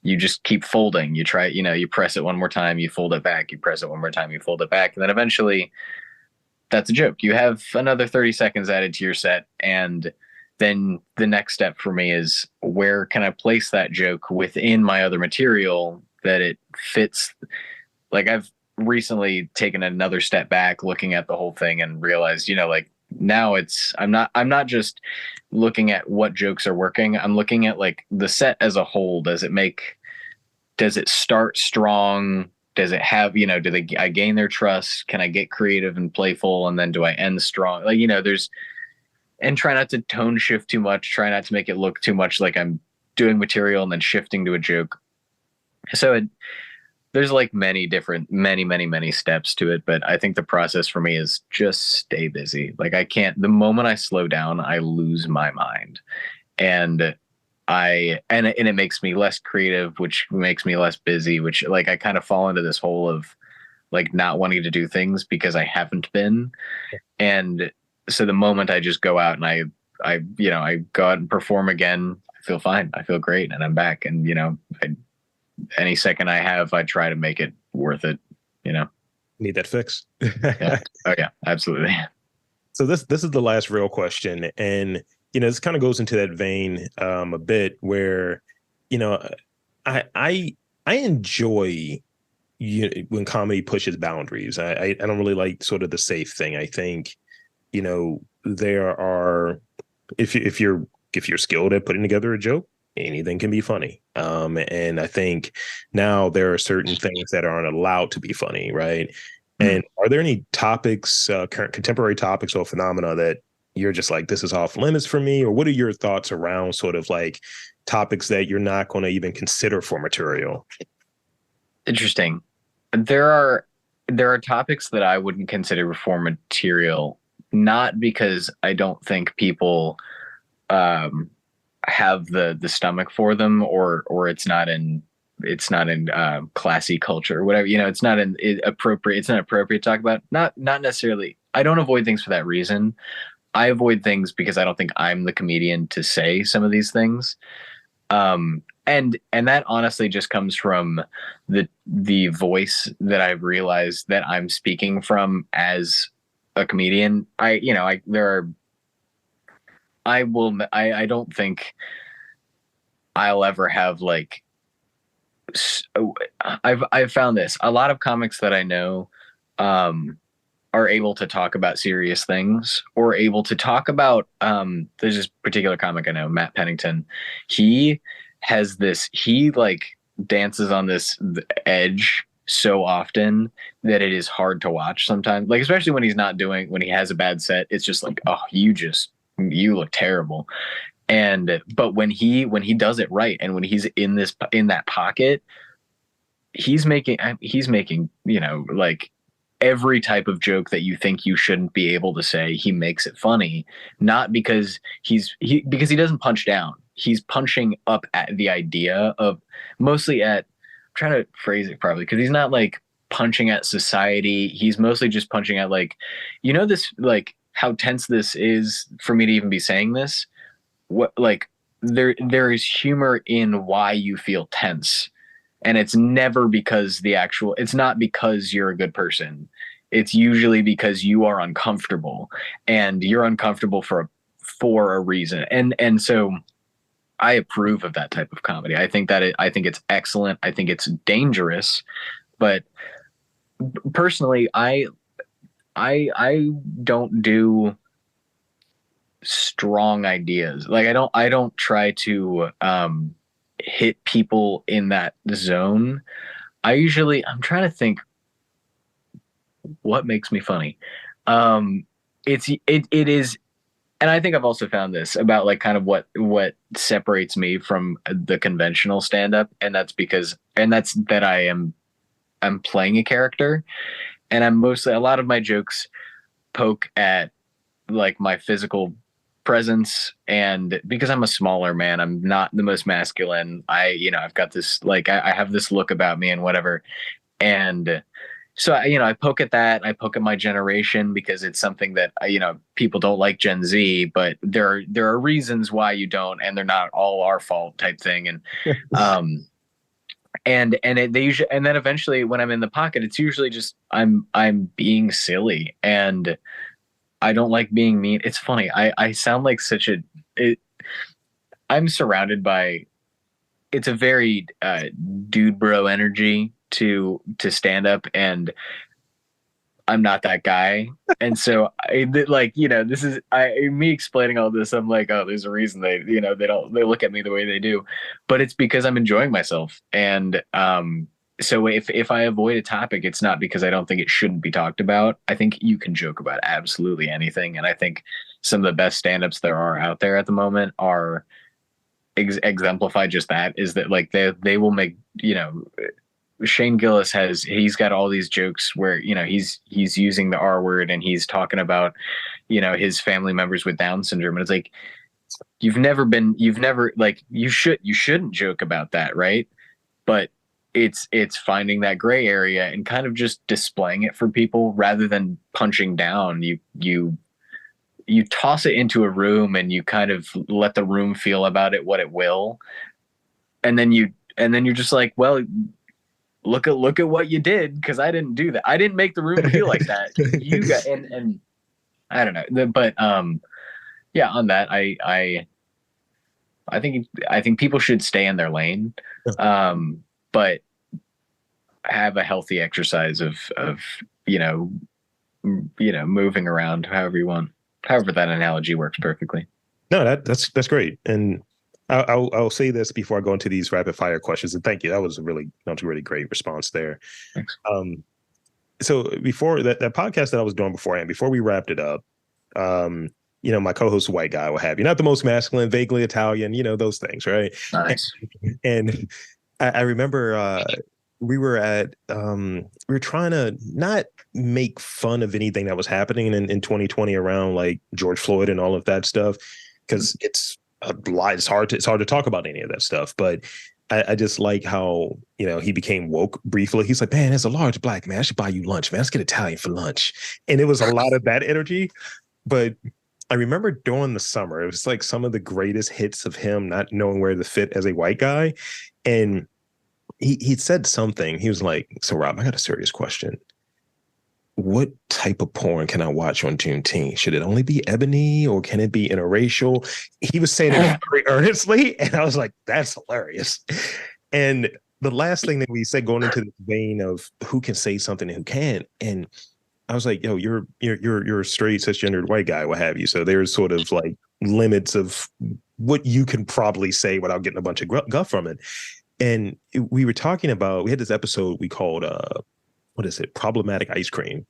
you just keep folding. You try, you press it one more time, you fold it back, you press it one more time, you fold it back, and then eventually that's a joke. You have another 30 seconds added to your set. And then the next step for me is, where can I place that joke within my other material that it fits? Like, I've recently taken another step back looking at the whole thing and realized, like, now I'm not just looking at what jokes are working. I'm looking at like the set as a whole. Does it start strong? Does it have, I gain their trust? Can I get creative and playful? And then do I end strong? Like, and try not to tone shift too much. Try not to make it look too much like I'm doing material and then shifting to a joke. So there's like many steps to it. But I think the process for me is just stay busy. Like, the moment I slow down, I lose my mind. And and it makes me less creative, which makes me less busy, which, like, I kind of fall into this hole of like not wanting to do things because I haven't been. And so the moment I just go out and I go out and perform again, I feel fine. I feel great, and I'm back. And any second I have, I try to make it worth it. Need that fix. Yeah. Oh yeah, absolutely. So this is the last real question, and this kind of goes into that vein a bit, where I enjoy when comedy pushes boundaries. I don't really like sort of the safe thing. I think there are, if you're skilled at putting together a joke, anything can be funny. And I think now there are certain things that aren't allowed to be funny, right? And are there any topics, current contemporary topics or phenomena that you're just like, this is off limits for me? Or what are your thoughts around sort of like topics that you're not going to even consider for material? Interesting. There are topics that I wouldn't consider for material, not because I don't think people have the stomach for them, or it's not in classy culture or whatever. It's not appropriate. It's not appropriate to talk about. Not necessarily. I don't avoid things for that reason. I avoid things because I don't think I'm the comedian to say some of these things. And that honestly just comes from the voice that I've realized that I'm speaking from as a comedian. I don't think I'll ever have like, I've found this, a lot of comics that I know, are able to talk about serious things or able to talk about there's this particular comic I know, Matt Pennington. He has this, he like dances on this edge so often that it is hard to watch sometimes, like especially when when he has a bad set, it's just like, oh, you look terrible. And but when he does it right, and when he's in that pocket, he's making like every type of joke that you think you shouldn't be able to say. He makes it funny, not because because he doesn't punch down. He's punching up at the idea of, mostly at, I'm trying to phrase it properly, because he's not like punching at society. He's mostly just punching at, like, this, like, how tense this is for me to even be saying this. What, like, there is humor in why you feel tense, and it's never because it's not because you're a good person. It's usually because you are uncomfortable, and you're uncomfortable for a reason. And so I approve of that type of comedy. I think it's excellent. I think it's dangerous, but personally, I don't do strong ideas. Like, I don't try to hit people in that zone. I'm trying to think what makes me funny. It is, and I think I've also found this about, like, kind of what separates me from the conventional stand up, and that's that I'm playing a character, and a lot of my jokes poke at, like, my physical presence, and because I'm a smaller man, I'm not the most masculine. I've got this, like, I have this look about me and whatever. And so I poke at that. I poke at my generation, because it's something that people don't like Gen Z, but there are reasons why you don't, and they're not all our fault, type thing. And they usually, and then eventually when I'm in the pocket, it's usually just I'm being silly, and I don't like being mean. It's funny. I sound like I'm surrounded by, it's a very dude bro energy to stand up, and I'm not that guy. And so this is me explaining all this. I'm like, oh, there's a reason they look at me the way they do, but it's because I'm enjoying myself. And so if I avoid a topic, it's not because I don't think it shouldn't be talked about. I think you can joke about absolutely anything. And I think some of the best stand-ups there are out there at the moment are exemplify just that, is that, like, they will make, Shane Gillis he's got all these jokes where, he's using the R word, and he's talking about, his family members with Down syndrome. And it's like, you shouldn't joke about that. Right. But it's finding that gray area and kind of just displaying it for people rather than punching down. You toss it into a room, and you kind of let the room feel about it what it will. And then you're just like, well, look at what you did, because I didn't do that. I didn't make the room feel like that. You got, and I don't know. But yeah, on that, I think people should stay in their lane. But have a healthy exercise of moving around however you want. However, that analogy works perfectly. No, that's great. And I'll say this before I go into these rapid fire questions. And thank you. That was a really great response there. Thanks. So before that podcast that I was doing beforehand, before we wrapped it up, my co-host, white guy, will have you, not the most masculine, vaguely Italian, those things, right? Nice. And I remember we were trying to not make fun of anything that was happening in 2020 around, like, George Floyd and all of that stuff, because it's a lot. It's hard to talk about any of that stuff. But I just like how, he became woke briefly. He's like, man, as a large black man, I should buy you lunch, man. Let's get Italian for lunch. And it was a lot of that energy. But I remember during the summer, it was like some of the greatest hits of him not knowing where to fit as a white guy. And he said something. He was like, so Rob, I got a serious question. What type of porn can I watch on Juneteenth? Should it only be ebony, or can it be interracial? He was saying it very earnestly, and I was like, that's hilarious. And the last thing that we said, going into the vein of who can say something and who can't, and I was like, yo, you're a straight cisgendered white guy, what have you. So there's sort of like limits of what you can probably say without getting a bunch of guff from it. And we were talking about, we had this episode we called what is it, problematic ice cream.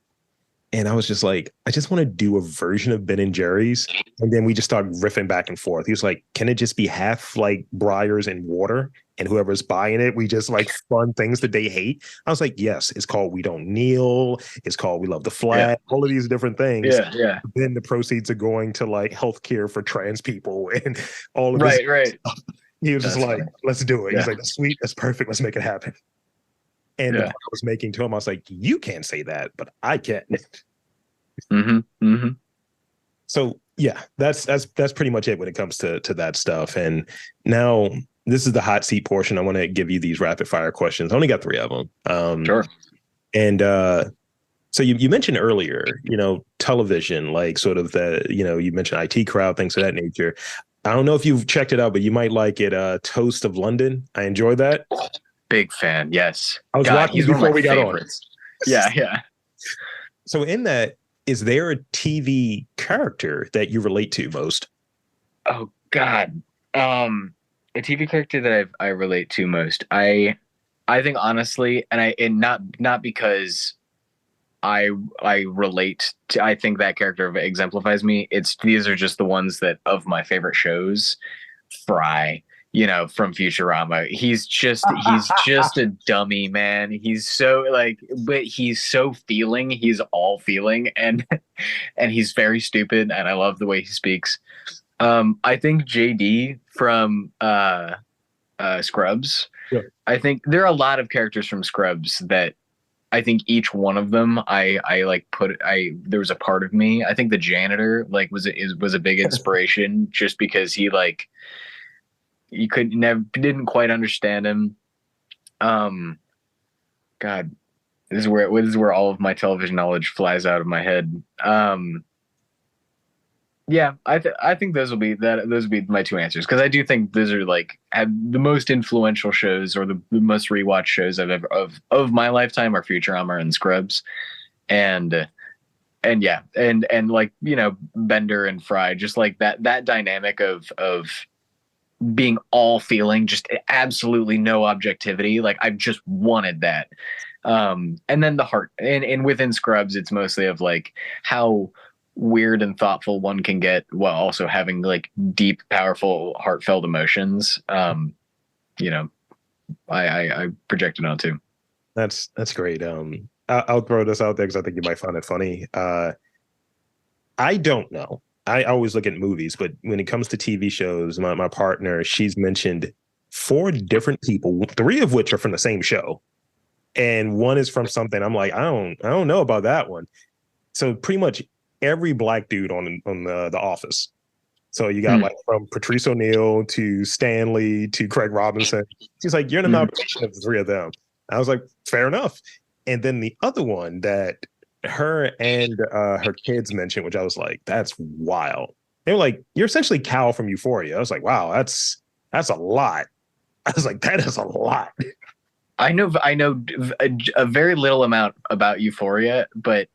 And I was just like, I just want to do a version of Ben and Jerry's. And then we just started riffing back and forth. He was like, can it just be half like Briars and water? And whoever's buying it, we just like fun things that they hate. I was like, yes, it's called We Don't Kneel. It's called We Love the Yeah. Flag. All of these different things. Yeah. Yeah. Then the proceeds are going to like healthcare for trans people and all of this. Right. Right. He was just That's like, funny. let's do it. Yeah. He's like, that's sweet. That's perfect. Let's make it happen. And the Yeah. point I was making to him, I was like, you can't say that, but I can. Mm-hmm. Mm-hmm. So yeah, that's pretty much it when it comes to that stuff. And now this is the hot seat portion. I want to give you these rapid fire questions. I only got 3 of them. Sure. And so you mentioned earlier, television, like sort of the, you mentioned IT crowd, things of that nature. I don't know if you've checked it out, but you might like it. Toast of London. I enjoy that. Big fan. Yes. I was God, watching he's before one of my we got favorites. on. Yeah. Yeah. So in that, is there a TV character that you relate to most? Oh God. A TV character that I relate to most. I think honestly, and not because I relate to, I think that character exemplifies me. These are just the ones that of my favorite shows. Fry, from Futurama. He's just a dummy, man. He's so like, but he's so feeling. He's all feeling, and and he's very stupid. And I love the way he speaks. I think JD from Scrubs. Yeah. I think there are a lot of characters from Scrubs that I think each one of them I like there was a part of me. I think the janitor like was a big inspiration just because he like you could never didn't quite understand him. God, this is where all of my television knowledge flies out of my head. Yeah, I think those will be my 2 answers because I do think those are like have the most influential shows or the most rewatched shows I've ever of my lifetime are Futurama and Scrubs, and yeah, and like Bender and Fry, just like that dynamic of being all feeling, just absolutely no objectivity. Like I've just wanted that. And then the heart and within Scrubs, it's mostly of like how weird and thoughtful one can get while also having like deep, powerful, heartfelt emotions. I projected on too. That's great. I'll throw this out there because I think you might find it funny. I don't know. I always look at movies, but when it comes to TV shows, my partner, she's mentioned 4 different people, 3 of which are from the same show. And one is from something I'm like, I don't know about that one. So pretty much every black dude on the Office. So you got like from Patrice O'Neill to Stanley to Craig Robinson. She's like, you're an amalgamation of the 3 of them. I was like, fair enough. And then the other one that her and her kids mentioned, which I was like, that's wild. They were like, you're essentially Cal from Euphoria. I was like, wow, that's a lot. I was like, that is a lot. I know a very little amount about Euphoria, but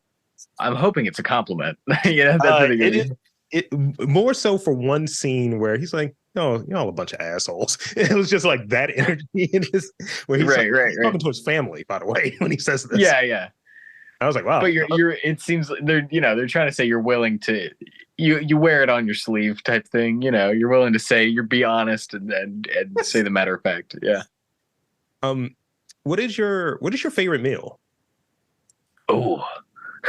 I'm hoping it's a compliment. That's pretty good. It more so for one scene where he's like, no, you're all a bunch of assholes. It was just like that energy in his where he's he's talking to his family, by the way, when he says this. Yeah. I was like, wow. But it seems like they're trying to say you're willing to you wear it on your sleeve type thing. You're willing to say be honest and say the matter of fact. Yeah. What is your favorite meal? Oh,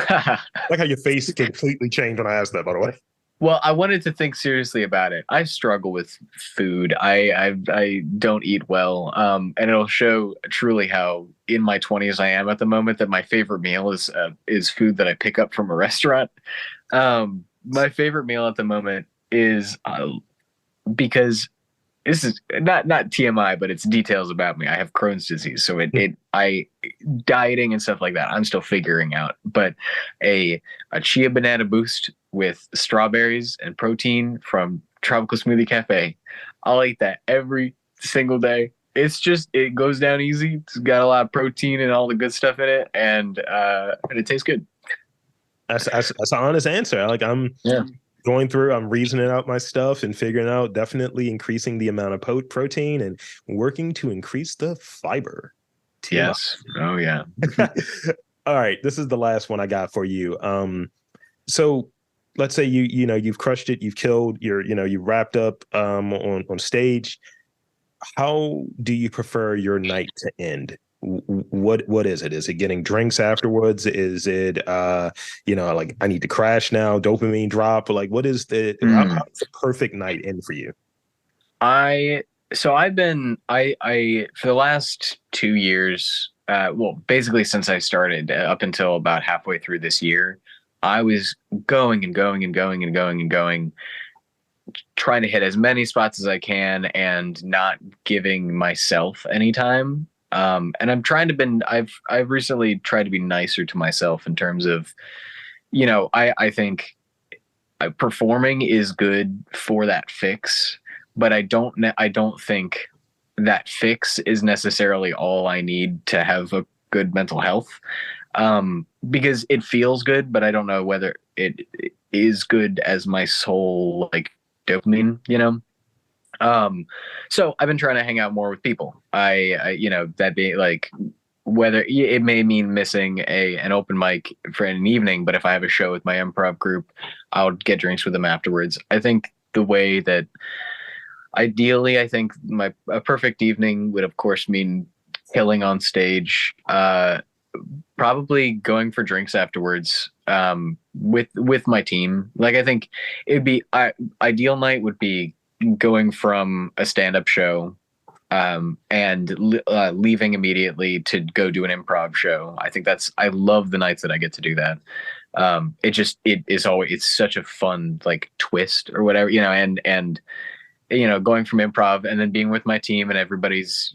like how your face completely changed when I asked that, by the way. Well, I wanted to think seriously about it. I struggle with food. I don't eat well. And it'll show truly how in my 20s I am at the moment that my favorite meal is food that I pick up from a restaurant. My favorite meal at the moment is because this is not TMI, but it's details about me. I have Crohn's disease, so I dieting and stuff like that, I'm still figuring out. But a chia banana boost with strawberries and protein from Tropical Smoothie Cafe, I'll eat that every single day. It goes down easy. It's got a lot of protein and all the good stuff in it, and it tastes good. That's an honest answer. Like I'm Yeah. going through, I'm reasoning out my stuff and figuring out definitely increasing the amount of protein and working to increase the fiber. TMI. Yes. Oh yeah. All right, this is the last one I got for you. So let's say you've crushed it, you've killed, you wrapped up on stage. How do you prefer your night to end? What is it? Is it getting drinks afterwards? Is it like I need to crash now, dopamine drop? Like what is how's the perfect night end for you? I so I've been I for the last 2 years, well, basically since I started up until about halfway through this year, I was going and going and going and going and going, trying to hit as many spots as I can and not giving myself any time. And I'm trying to been I've recently tried to be nicer to myself in terms of, I think performing is good for that fix, but I don't think that fix is necessarily all I need to have a good mental health. Because it feels good, but I don't know whether it is good as my soul, like dopamine, so I've been trying to hang out more with people. That being like, whether it may mean missing an open mic for an evening, but if I have a show with my improv group, I'll get drinks with them afterwards. I think the way that ideally, I think a perfect evening would of course mean killing on stage. Probably going for drinks afterwards, with my team. Like I think it'd be ideal night would be going from a stand-up show, and leaving immediately to go do an improv show. I think I love the nights that I get to do that. It is always, it's such a fun like twist or whatever, and going from improv and then being with my team and everybody's,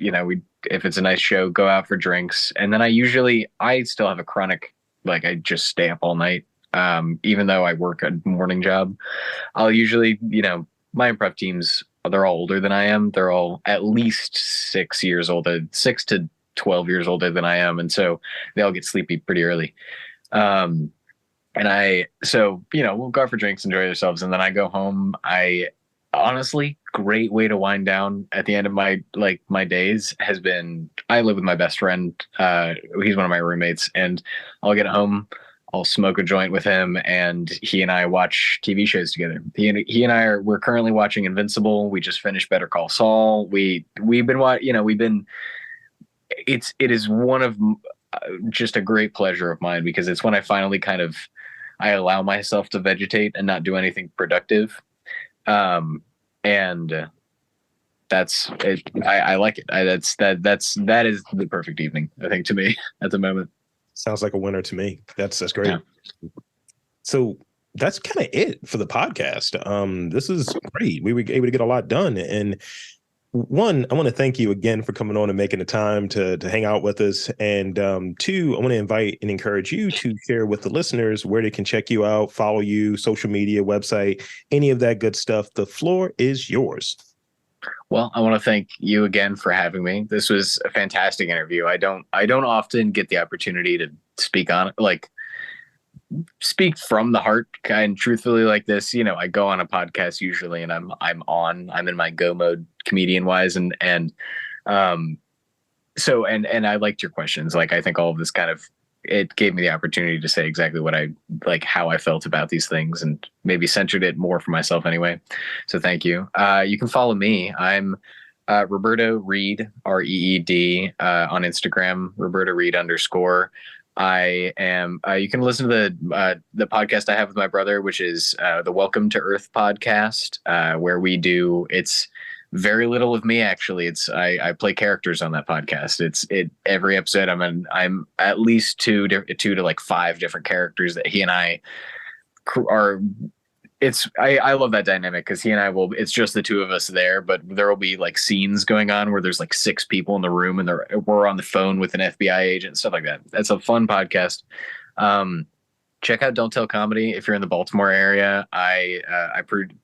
if it's a nice show, go out for drinks. And then I still have a chronic, like I just stay up all night. Even though I work a morning job, I'll usually, my improv teams, they're all older than I am. They're all at least 6 years older, 6 to 12 years older than I am. And so they all get sleepy pretty early. So, we'll go out for drinks, enjoy ourselves. And then I go home. Honestly, great way to wind down at the end of my days has been, I live with my best friend. He's one of my roommates, and I'll get home, I'll smoke a joint with him, and he and I watch TV shows together. We're currently watching Invincible. We just finished Better Call Saul. It is one of just a great pleasure of mine, because it's when I finally I allow myself to vegetate and not do anything productive. And that's it. I like it. That is the perfect evening, I think, to me at the moment. Sounds like a winner to me. That's great. Yeah. So that's kind of it for the podcast. This is great. We were able to get a lot done. And one, I want to thank you again for coming on and making the time to hang out with us. And two, I want to invite and encourage you to share with the listeners where they can check you out, follow you, social media, website, any of that good stuff. The floor is yours. Well, I want to thank you again for having me. This was a fantastic interview. I don't often get the opportunity to speak from the heart, kind of truthfully like this. I go on a podcast usually, and I'm in my go mode comedian wise, and so I liked your questions. Like, I think all of this it gave me the opportunity to say exactly what how I felt about these things, and maybe centered it more for myself anyway. So thank you. You can follow me. I'm Roberto Reed, REED, on Instagram, Roberto Reed _. I am. You can listen to the podcast I have with my brother, which is the Welcome to Earth podcast, where it's very little of me, actually. I play characters on that podcast. Every episode I'm at least two to like 5 different characters that he and I are. I love that dynamic, because he and it's just the two of us there, but there will be like scenes going on where there's like 6 people in the room, and we're on the phone with an FBI agent, stuff like that. That's a fun podcast. Check out Don't Tell Comedy if you're in the Baltimore area. I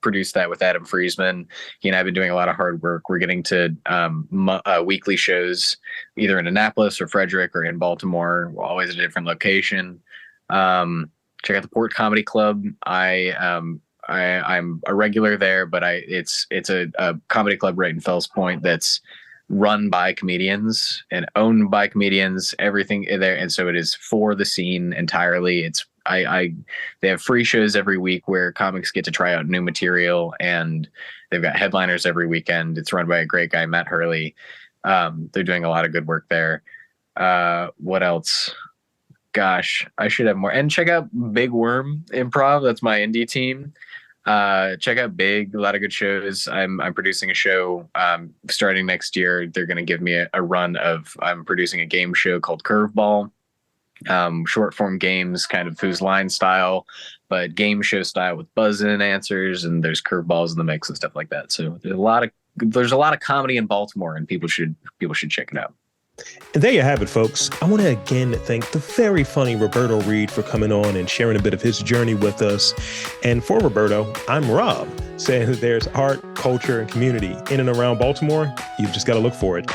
produced that with Adam Friesman. He and I have been doing a lot of hard work. We're getting to weekly shows either in Annapolis or Frederick or in Baltimore. We're always at a different location. check out the Port Comedy Club. I'm a regular there, but it's a comedy club right in Fells Point that's run by comedians and owned by comedians, everything there. And so it is for the scene entirely. They have free shows every week where comics get to try out new material, and they've got headliners every weekend. It's run by a great guy, Matt Hurley. They're doing a lot of good work there. What else? Gosh, I should have more. And check out Big Worm Improv. That's my indie team. Check out Big, a lot of good shows. I'm producing a show starting next year. They're going to give me a run of, I'm producing a game show called Curveball. Short form games, kind of Who's Line style, but game show style with buzz in answers, and there's curveballs in the mix and stuff like that. So there's a lot of comedy in Baltimore, and people should check it out. And there you have it, folks. I want to again thank the very funny Roberto Reed for coming on and sharing a bit of his journey with us. And for Roberto, I'm Rob, saying that there's art, culture, and community in and around Baltimore. You've just got to look for it.